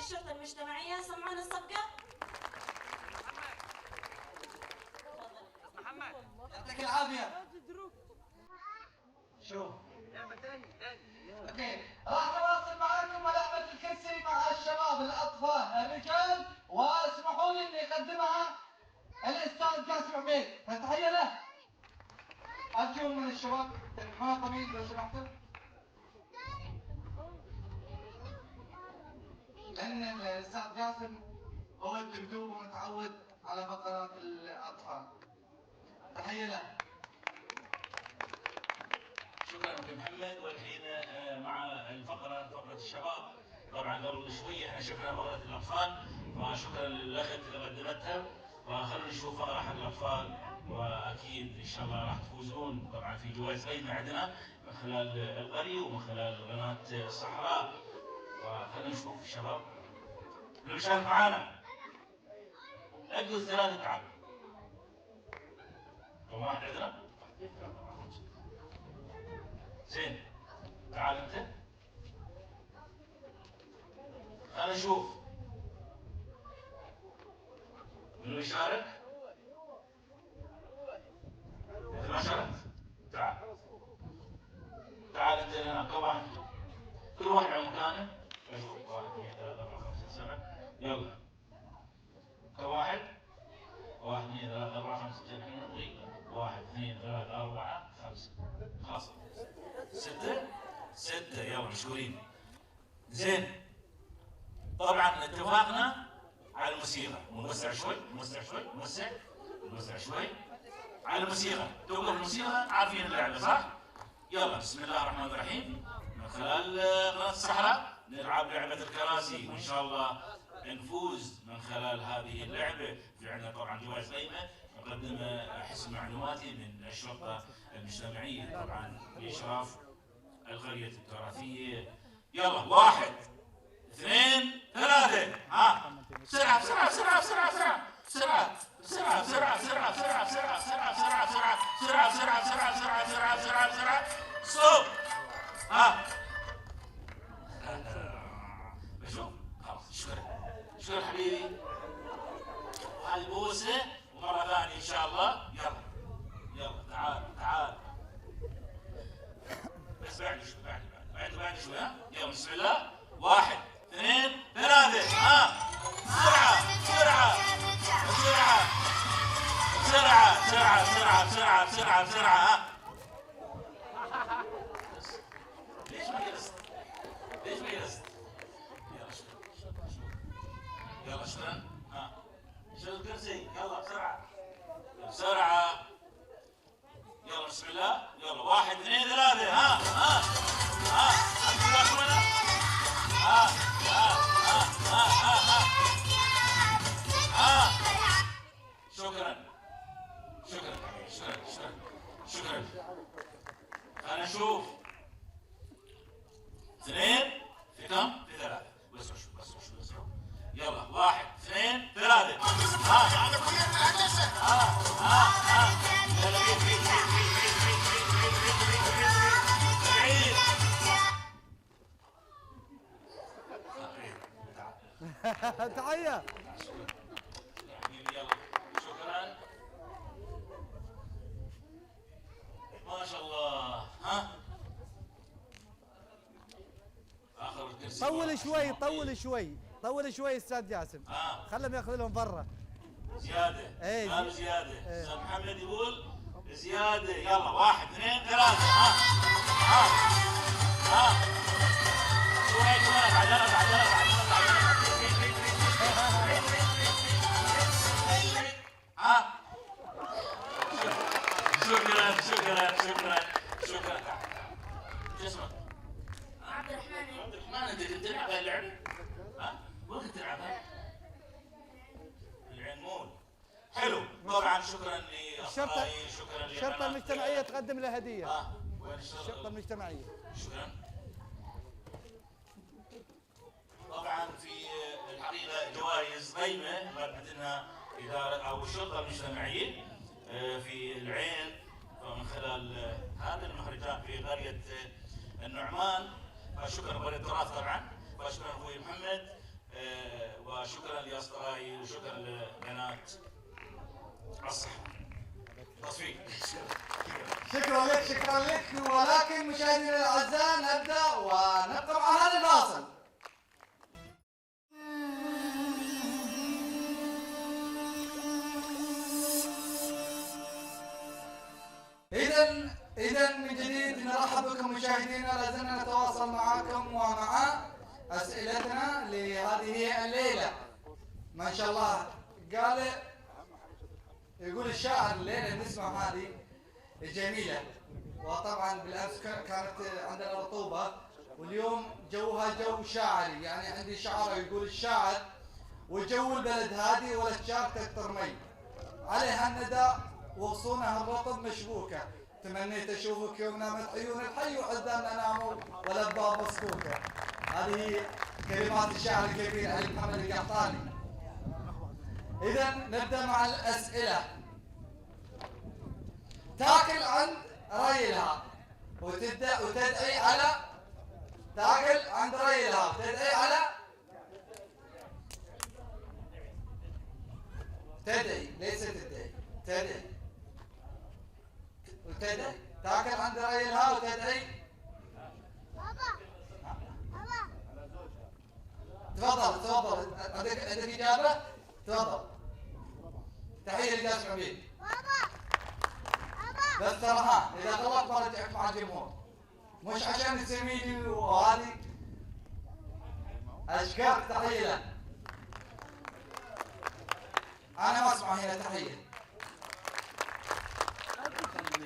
الشرطة المجتمعية. سمعونا الصفقة. محمد يعطيك العافية. شوف اوكي، راح نواصل معاكم لعبة الكرسي مع الشباب الأطفال الرجال، واسمحوا لي اني اقدمها الاستاذ قاسم عبيد. فتحية له. ارجو من الشباب تنحون طويل لو سمحتوا، لأن الأستاذ قاسم هو الدكتور ومتعود على فقرات الأطفال. تحية له. شكرا أخي محمد. والحين مع فقرة الشباب. طبعا قبل شوية احنا شفنا فقرة الأطفال، فشكرا للأخت اللي قدمتها. وخلونا نشوف فقرة حق الأطفال، وأكيد إن شاء الله راح تفوزون طبعا في جوائز قيمة عندنا من خلال القرية ومن خلال قناة الصحراء. وخلونا نشوف الشباب اللي مشارك معانا. أجوا الثلاثة تعالوا. كم واحد عندنا؟ زين، تعال أنت. خلينا نشوف منو يشارك؟ أنت ما شاركت؟ تعال. تعال أنت هنا. كم واحد؟ كل واحد على مكانه. 1 2 3 4 5 6 7. يلا. كم واحد؟ 1 2 3 4 5 6 1 2 3 4 5. خلاص. 6 يلا مشكورين. زين. طبعا اتفقنا على الموسيقى. نوسع شوي على الموسيقى. توقف الموسيقى عارفين اللعبة صح؟ يلا بسم الله الرحمن الرحيم. من خلال قناة الصحراء نلعب لعبة الكراسي، وإن شاء الله نفوز من خلال هذه اللعبة. في عندنا طبعا جوائز قيمة من مقدمة حسب معلوماتي من الشرطة المجتمعية طبعا بإشراف القرية التراثية. يلا 1 2 3 ها بسرعة بسرعة بسرعة بسرعة بسرعة بسرعة بسرعة بسرعة بسرعة بسرعة بسرعة بسرعة بسرعة بسرعة بسرعة بسرعة بسرعة بسرعة بسرعة ستوب ها بشوف خلاص. شكرا حبيبي، هذه بوسة ومرة ثانية إن شاء الله. يلا تعال بس بعد شوي بعد شوي ها. يلا بسم الله 1 2 3 ها بسرعة بسرعة بسرعة بسرعة بسرعة بسرعة بسرعة بسرعة بسرعة ها. ليش ما جلست؟ يلا شكرا ها شيل الكرسي يلا بسرعة يلا بسم الله. يلا 1 2 3 ها شكرا. أنا أشوف 2 في كم؟ في 3 بس. يلا 1 2 3 تحية. يلا شكرا ما شاء الله. ها اخر الكرسي طول شوي استاذ جاسم. خلهم ياخذ لهم برا زيادة. ايه زيادة. استاذ محمد يقول زيادة. يلا 1 2 3 شو هيك عجلة شكرا. شو اسمك؟ عبد الرحمن. انت كنت تلعب هاللعبة؟ وين كنت تلعبها؟ العنمول. حلو طبعا. شكرا لاصدقائي. شكرا الشرطة المجتمعية تقدم له هدية. وين الشرطة المجتمعية؟ شكرا. طبعا في الحقيقة جوائز قيمة قدمتها إدارة أو الشرطة المجتمعية في العين من خلال هذا المهرجان في قرية النعمان. فشكرا لقرية التراث طبعا، وشكرا اخوي محمد، وشكرا لاصدقائي، وشكرا لبنات الصحة. تصفيق. شكرا لك ولكن مشاهدينا الاعزاء نبدا ونبقى مع هذا الفاصل. إذا من جديد نرحب بكم مشاهدينا، لازلنا نتواصل معكم ومع أسئلتنا لهذه الليلة. ما شاء الله يقول الشاعر الليلة نسمع هذه جميلة، وطبعا بالأمس كانت عندنا رطوبة واليوم جوها جو شاعري، يعني عندي شعر يقول الشاعر وجو البلد هادي ولا تشار تكتر مي عليها الندى وغصونها الرطب مشبوكة، تمنيت اشوفك يوم نامت عيون الحي وعذابنا ناموا والابواب مسكوكة. هذه كلمات الشاعر الكبير علي محمد القحطاني. اذا نبدا مع الاسئله. تاكل عند ريلها وتدعي على تاكل عند ريلها وتدعي على تدعي ليس تدعي وتدعي تاكل عند ريلها وتدعي. تفضل عندك اجابه؟ تفضل. تحيه لجاسم عبيد. بس ترى اذا غلط برجعك مع الجمهور، مش عشان تسميني وهذه اشكرك. تحيه له. انا ما اسمع هنا تحيه.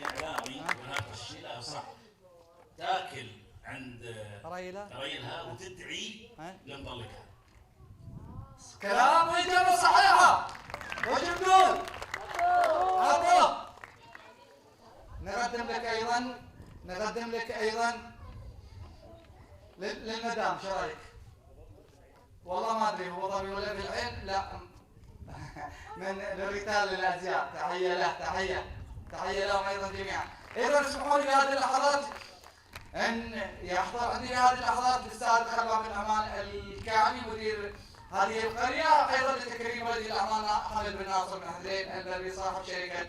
اعلامي وهذا الشيء لا صح. تاكل عند ريلها وتدعي لمطلقها. كلام واجابه صحيحه. وش بتقول؟ عطوا. نقدم لك ايضا للمدام، شو رايك؟ والله ما ادري هو ضربي ولا بالعين، لا من للرجال للازياء، تحيه لهم ايضا جميعا. ايضا اسمحوا لي بهذه اللحظات ان يحضر عندي هذه اللحظات الاستاذ خلفان بن امان الكاعبي مدير هذه القريه، ايضا لتكريم ولي الامانه حمد بن ناصر بن حسين البري صاحب شركه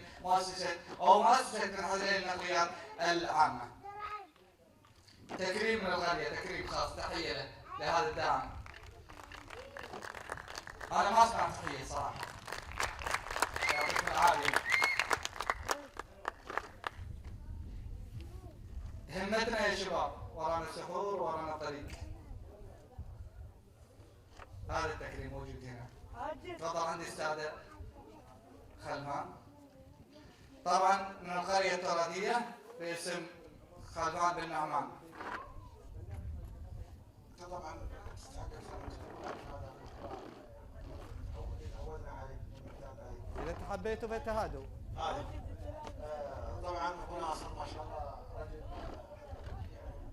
مؤسسه بن حسين النقليات العامه. تكريم من القريه، تكريم خاص، تحيه له لهذا الداعم. انا ما اسمع تحيه صراحه. يعطيكم العافيه. همتنا يا شباب، ورانا السحور ورانا الطريق. هذا التكريم موجود هنا. تفضل عندي استاذه خلفان. طبعا من القريه التراثيه باسم خلفان بن نعمان. انت طبعا تستحق اذا تحبيتوا بتهادوا. طبعا ابو ناصر ما شاء الله رجل يعني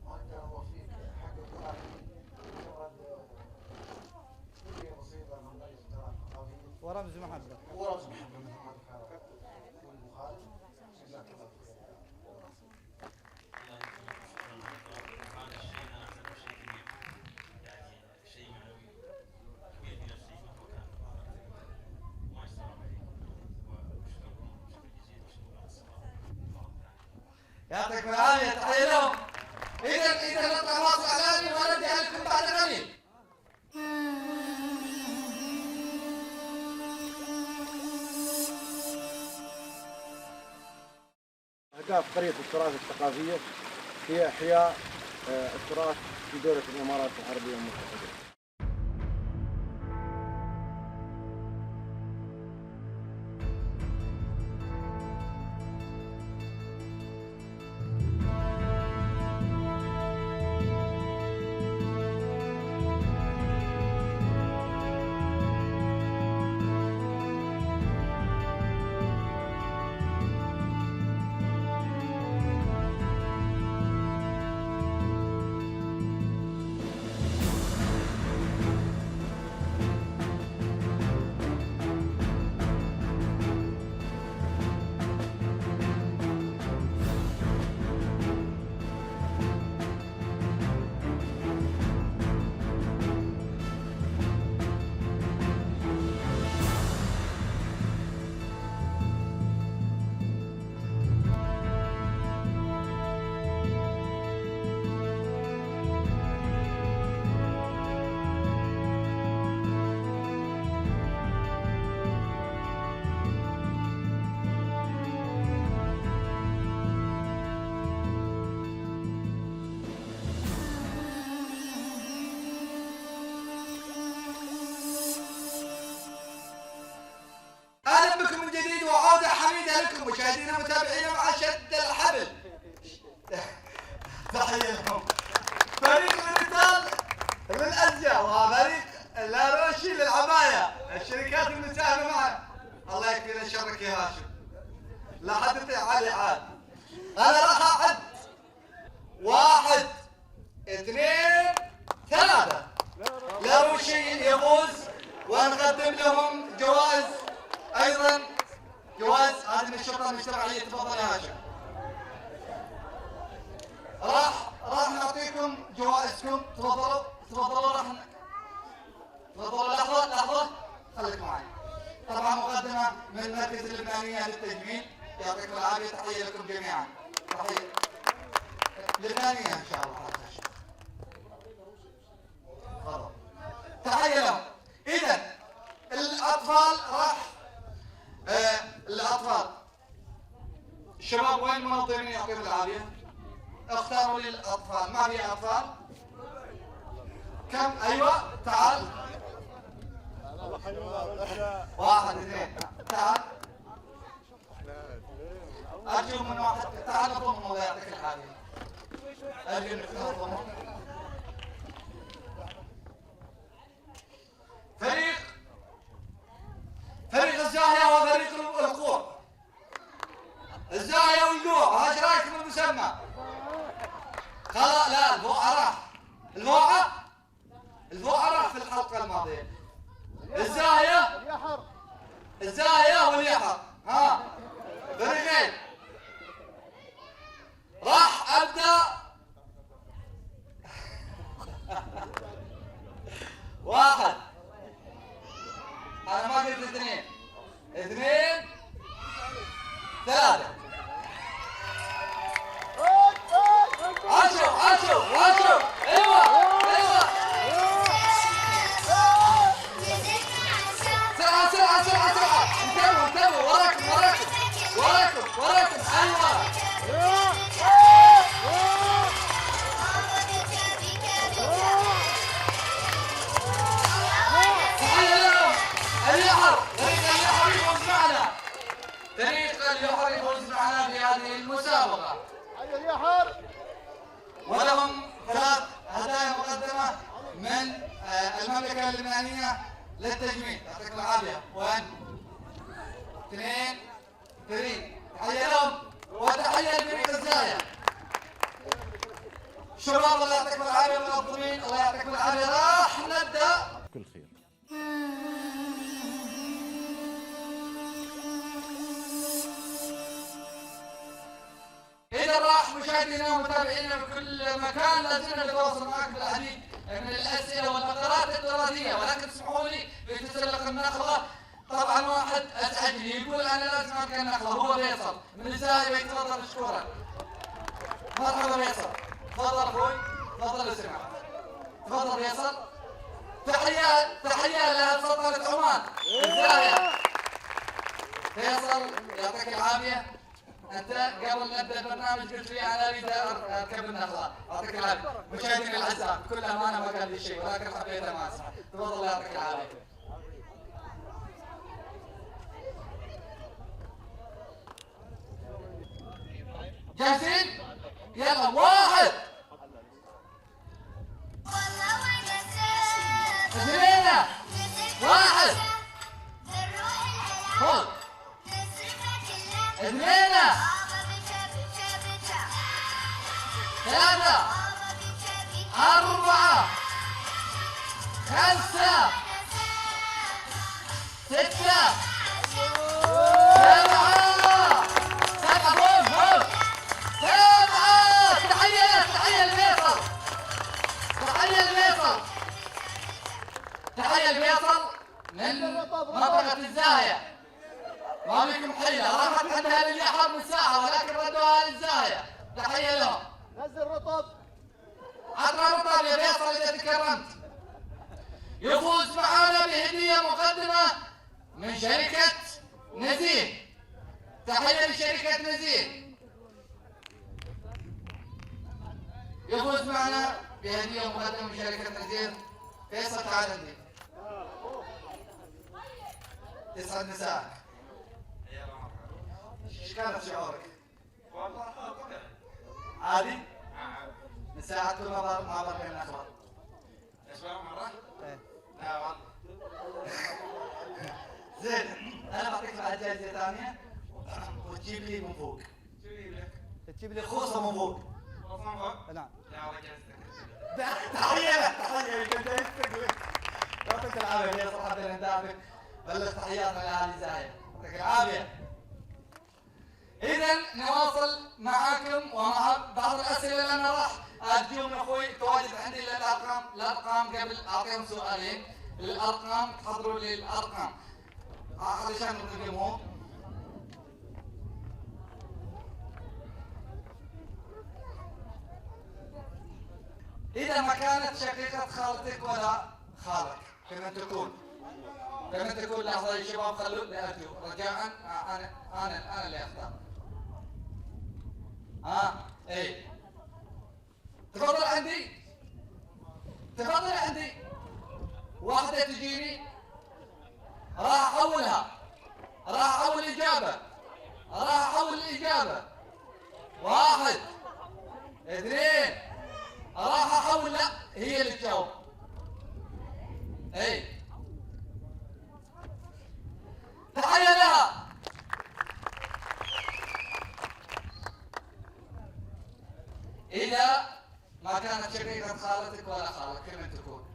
ما اقدر اوفيك حق القرآن. كل مصيبه من قريه التراث الثقافيه ورمز محبه. ورمز محبه مثل ما ذكر اخوي خالد. جزاك الله خير. يعطيكم العافيه، تحيه لهم. اذا نطلع فاصل اعلاني ونرجع لكم بعد قليل. أهداف قرية التراث الثقافية هي إحياء التراث في دولة الإمارات العربية المتحدة. اهلا بكم من جديد وعوده حميده لكم مشاهدينا ومتابعينا مع شد الحبل. تحيه لهم. فريق الرجال للازياء وفريق لاروشي للعبايه، الشركات المساهمه معنا. الله يكفينا شرك يا هاشم. لا حدث يا علي عاد. انا راح اعد 1 2 3 لاروشي يفوز ونقدم لهم جوائز. ايضا جوائز هذه من الشرطه المجتمعيه. تفضل يا هاشم. راح نعطيكم جوائزكم. تفضلوا راح تفضلوا لحظه خليكم معي. طبعا مقدمه من المركز اللبنانيه للتجميل. يعطيكم العافيه، تحيه لكم جميعا. تحيه لبنانيه ان شاء الله. تفضل. تحيه لهم. اذا الاطفال راح الاطفال الشباب وين المنظمين يعطيهم العافيه؟ اختاروا لي الاطفال. ما في اطفال؟ كم؟ ايوه تعال. 1 2 تعال. ارجو من واحد تعال ضمهم الله يعطيك العافيه. ارجو انك تنظمهم. فريق الزاهية وفريق القوة. خلاص لا الفوعة راح. الفوعة راح في الحلقة الماضية. الزاهية واليحر. ها فريقين. راح ابدا. واحد. انا ما قلت اثنين. 2 3 عشو. ايوه سرعة. انتبهوا وراكم. ايوه فريق اليحر يفوز معنا في هذه المسابقة. ولهم 3 هدايا مقدمة من المملكة اللبنانية للتجميل. يعطيكم العافية. 1 2 3. تحية لهم وتحية لفريق الزاهية. شباب الله يعطيكم العافية منظمين. الله يعطيكم العافية. راح نبدأ. كل خير. إذا راح مشاهدينا ومتابعينا بكل مكان لازلنا نتواصل معكم بالعديد من الأسئلة والفقرات التراثية، ولكن اسمحوا لي بتسلق النخلة. طبعا واحد أزعجني يقول أنا لازم أركب النخلة، هو فيصل من الزاهية. يتفضل مشكورا. مرحبا فيصل. تفضل أخوي. تفضل اسمع. تفضل فيصل. تحية لسلطنة عمان الزاهية. فيصل يعطيك العافية. أنت قبل نبدأ البرنامج قلت لي أنا أريد أركب النخلة. يعطيك العافية. مشاهدينا الأعزاء بكل أمانة ما قال لي شيء ولكن حبيت ما أسمع. تفضل يعطيك العافية. جاهزين؟ يلا 1 2 1 خذ 2 3 4 5 6 تحية الفيصل من منطقة الزاهية. ما بكم حيلة. راحت عندها لليحر من ساعة ولكن ردوها للزاهية. تحية لهم. نزل رطب. عطنا رطب يا فيصل إذا تكرمت. يفوز معانا بهدية مقدمة من شركة نزيه. تحية لشركة نزيه. يفوز معنا بهدية مقدمة من شركة نزيه. فيصل تعال عندي. يسعد مساك. ايش كانت شعورك؟ والله طبيعي. عادي؟ من ساعة كل ما بر بين الأخبار. اسمع مرة؟ ايه. لا والله. زين أنا بعطيك بعد جائزة ثانية وتجيب لي من فوق. تجيب لي خوصة من فوق. نعم. يا رجال تحية كنت يستقبل. يعطيك العافية يا صاحبي الأهداف. بلغ تحياتنا لأهل الزاهية. يعطيك العافية. إذا نواصل معكم ومع بعض الأسئلة اللي أنا راح أرجو من أخوي تواجد عندي الأرقام قبل أعطيهم سؤالين. الأرقام تحضروا لي الأرقام علشان نرقمهم. إذا ما كانت شقيقة خالتك ولا خالك كمن تكون لحظة يا شباب خلوا لي أرجو رجاء. أنا اللي أختار. إيه تفضل عندي. واحدة تجيني راح أحول الإجابة. 1 2 راح أحول. لا هي اللي تجاوب. اي تحية لها. إذا ما كانت شقيقة خالتك ولا خالك من تكون؟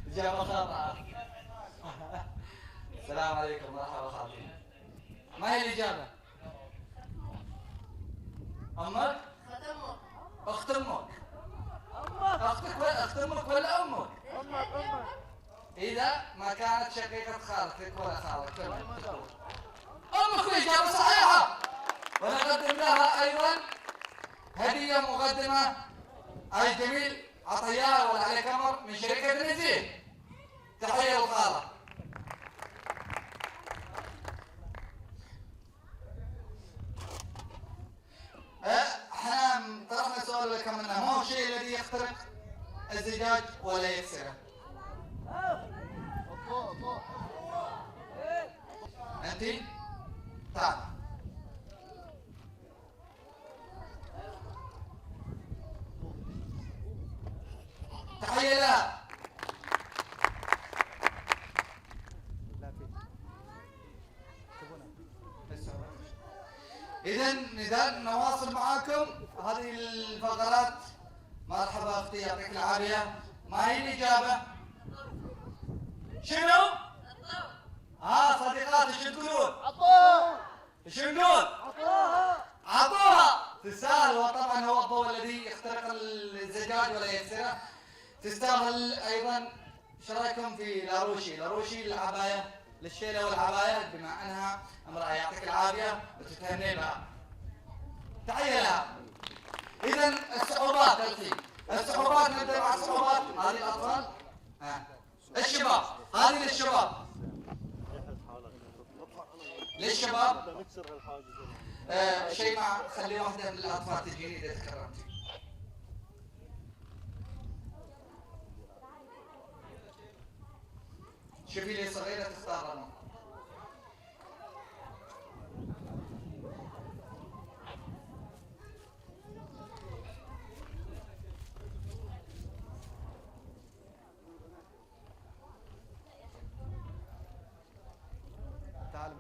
إجابة خاطئة. السلام عليكم مرحبا خالتي. ما هي الإجابة؟ أمك؟ أخت أمك. أخت أمك ولا أمك؟ أمك. إذا ما كانت شقيقة خالتك ولا خالك من تكون؟ أمك. الإجابة صحيحة. ونقدم لها أيضا هدية مقدمة على جميل عطياه ولا عليك أمر من شركة النزيه. تحية للخالة. احنا طرحنا سؤال لكم منه، ما هو الشيء الذي يخترق الزجاج ولا يكسره؟ انت تعال. تحية لها. إذا نواصل معاكم هذه الفقرات. مرحبا أختي يعطيك العافية. ما هي الإجابة؟ شنو؟ صديقاتي شو تقولون؟ عطوها. شو نقول؟ عطوها. تستاهل. وطبعا هو الضوء الذي يخترق الزجاج ولا يكسره. تستاهل أيضا. ايش رايكم في لاروشي العباية للشيلة والعباية، بما انها امرأة يعطيك العافية وتتهني بها. تحية لها. اذا الصعوبات الحين. الصعوبات نبدا مع الصعوبات. هذه الاطفال. الشباب. هذه للشباب. للشباب. شيء مع خلي واحدة من الاطفال تجيني اذا تكرمتي. شوفي لي صغيرة تختار رقم. تعال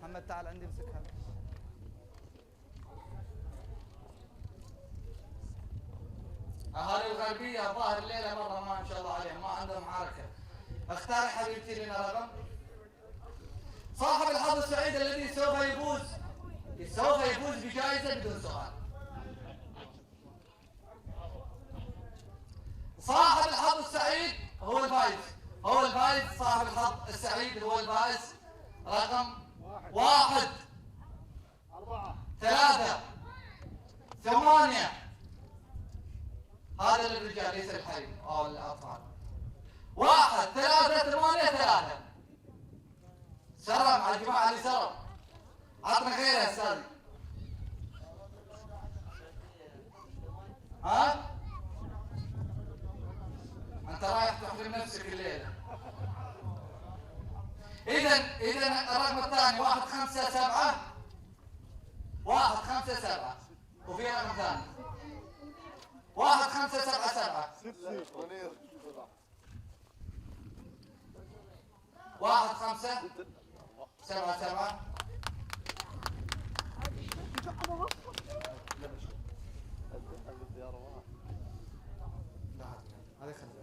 محمد تعال عندي امسك هذا. اهالي الغربية ظاهر الليلة مرة ما شاء الله عليهم ما عندهم حركة. اختاري حبيبتي لنا رقم. صاحب الحظ السعيد الذي سوف يفوز بجائزة بدون سؤال. صاحب الحظ السعيد هو الفائز. صاحب الحظ السعيد هو الفائز. رقم 1 4 3 8. هذا للرجال ليس للحريم او الاطفال. 1 3 8 3. سرم على الجماعة اللي سرم. عطنا خير يا استاذي. انت رايح تحرم نفسك الليلة. اذا الرقم الثاني 1 5 7. 1 5 7. وفي رقم ثاني 1 5 7 7. 1 5 7 7. هذه خليها.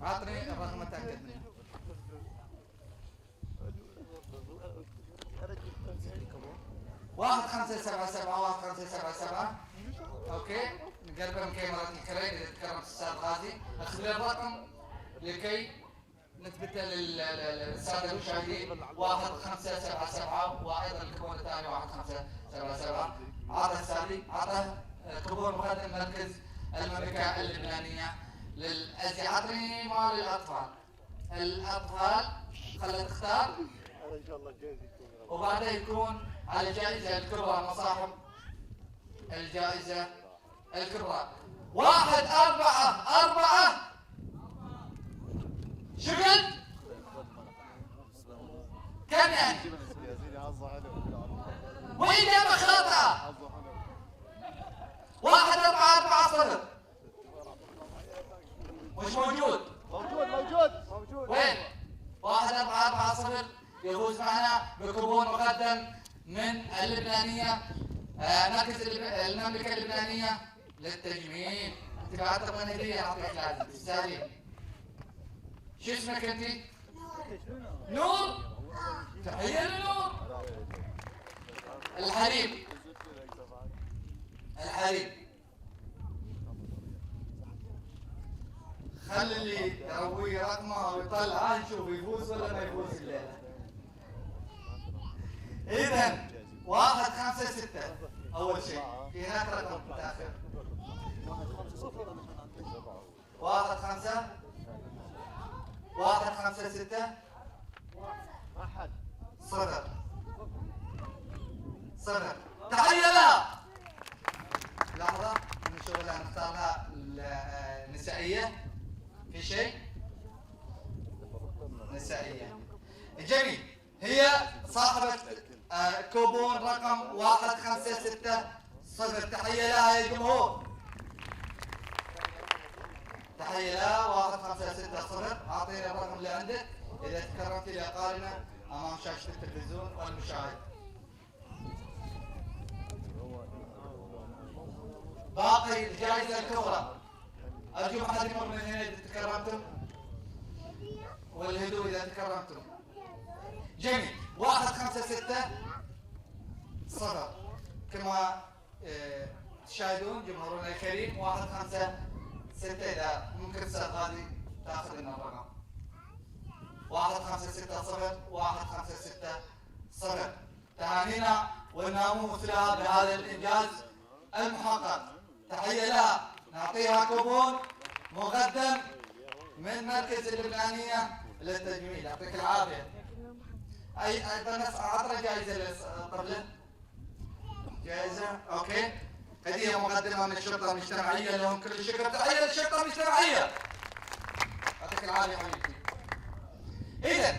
اعطني الرقم اتاكد منه. 1 5 7 7. 1 5 7 7. اوكي نقرب من كاميرا الكريم اذا تكرمت الاستاذ غازي. اخذ لي الرقم لكي نثبته للساده المشاهدين. 1 5 7 7. وايضا الكوبون الثاني 1 5 7 7. عطى استاذي. عطى كوبون مقدم مركز المملكه اللبنانيه للازياء. عطني مال الاطفال خلها تختار. ان شاء الله وبعدها يكون على الجائزه الكبرى مصاحب الجائزه الكبرى. 1 4 4. شو قلت؟ كم يعني؟ وإجابة خاطئة. 1 4 4 0. مش موجود. وين؟ 1 4 4 0 يفوز معنا بكوبون مقدم من اللبنانية مركز المملكة اللبنانية للتجميل. انت بعد تبغين هدية اعطيك لازم تستاهلين. شو اسمك انت؟ نور. تحية لنور. الحريم. الحريم. خلي اللي يروي رقمه ويطلع نشوف يفوز ولا ما يفوز الليلة. إذا 156 أول شيء في هناك رقم متأخر 156 0 تحية لها. لحظة نشوف لها نختار لها النسائية. في شيء نسائية. جميل. هي صاحبة كوبون رقم 156 تحية لها يا جمهور. تحية لها 156 أعطينا الرقم اللي عندك إذا تكرمت لأقارنا أمام شاشة التلفزيون والمشاهد. باقي الجائزة الكبرى أرجو ما حد يمر من هنا إذا تكرمتم والهدوء إذا تكرمتم. جميل. 156 كما تشاهدون جمهورنا الكريم. 156 إذا ممكن أستاذ غادي تأخذ لنا الرقم 156 156 تهانينا والناموس لها بهذا الإنجاز المحقق. تحية لها. نعطيها كوبون مقدم من مركز اللبنانية للتجميل. يعطيك العافية. أيضا أعطنا جائزة للطبلة. جائزة أوكي. هدية مقدمة من الشرطة المجتمعية لهم كل الشكر. تحية للشرطة المجتمعية. يعطيك العافية حبيبتي. إذا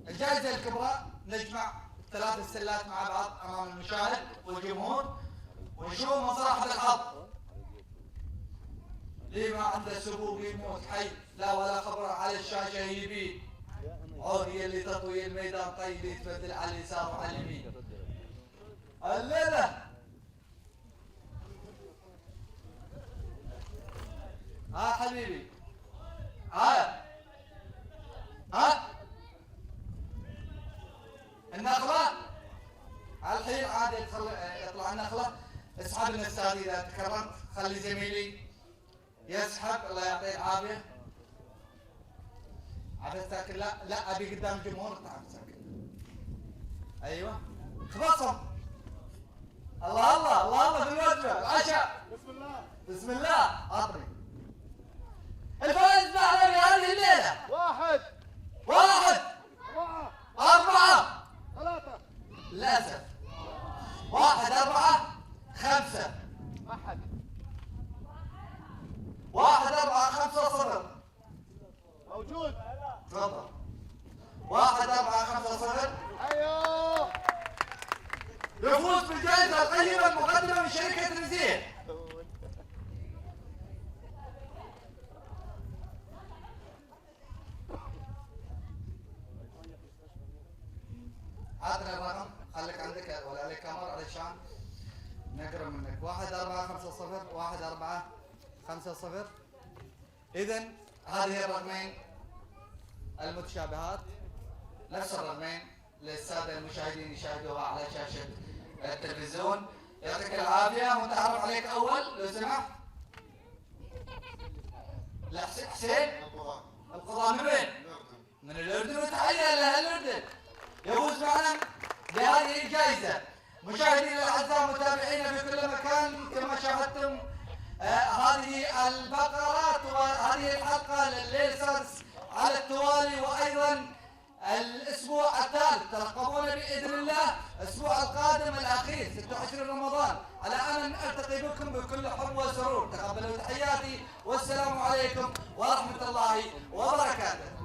الجائزة الكبرى نجمع 3 السلات مع بعض أمام المشاهد والجمهور ونشوف مصلحة الحظ. ليه ما عنده سبوق يموت حي لا ولا خبر على الشاشة يبي عودي اللي تطوي الميدان طيب يتبدل على اليسار وعلى اليمين. الليلة ها حبيبي ها النخلة الحين عاد يطلع النخلة. اسحب لنا استاذ اذا تكرمت. خلي زميلي يسحب الله يعطيه العافيه. عبس ساكن. لا ابي قدام الجمهور. تعال ساكن. ايوه خلصهم. الله الله الله الله في الوجبه العشاء. بسم الله اعطني الفائز معنا بهذه الليله. 1 4 للاسف 1 4 5 1 4 5 0 موجود. تفضل. 1 4 5 0 ايوه يفوز بالجائزة القيمة المقدمة من شركة رزيق. عطنا الرقم. خليك عندك ولا عليك كاميرا علشان نقرب منك. 1 4 5 0 1 4 5 0. إذا هذه الرقمين المتشابهات نفس الرقمين للسادة المشاهدين يشاهدوها على شاشة التلفزيون. يعطيك العافية. متعرف عليك أول لو سمحت. لا حسين القضاء من وين؟ من الأردن. وتحية لأهل الأردن. يفوز معنا بهذه الجائزة. مشاهدينا الأعزاء متابعينا في كل مكان كما شاهدتم هذه الفقرات وهذه الحلقة لليل السادس على التوالي وأيضا الأسبوع الثالث. ترقبونا بإذن الله الأسبوع القادم الأخير 26 رمضان على أن ألتقي بكم بكل حب وسرور. تقبلوا تحياتي والسلام عليكم ورحمة الله وبركاته.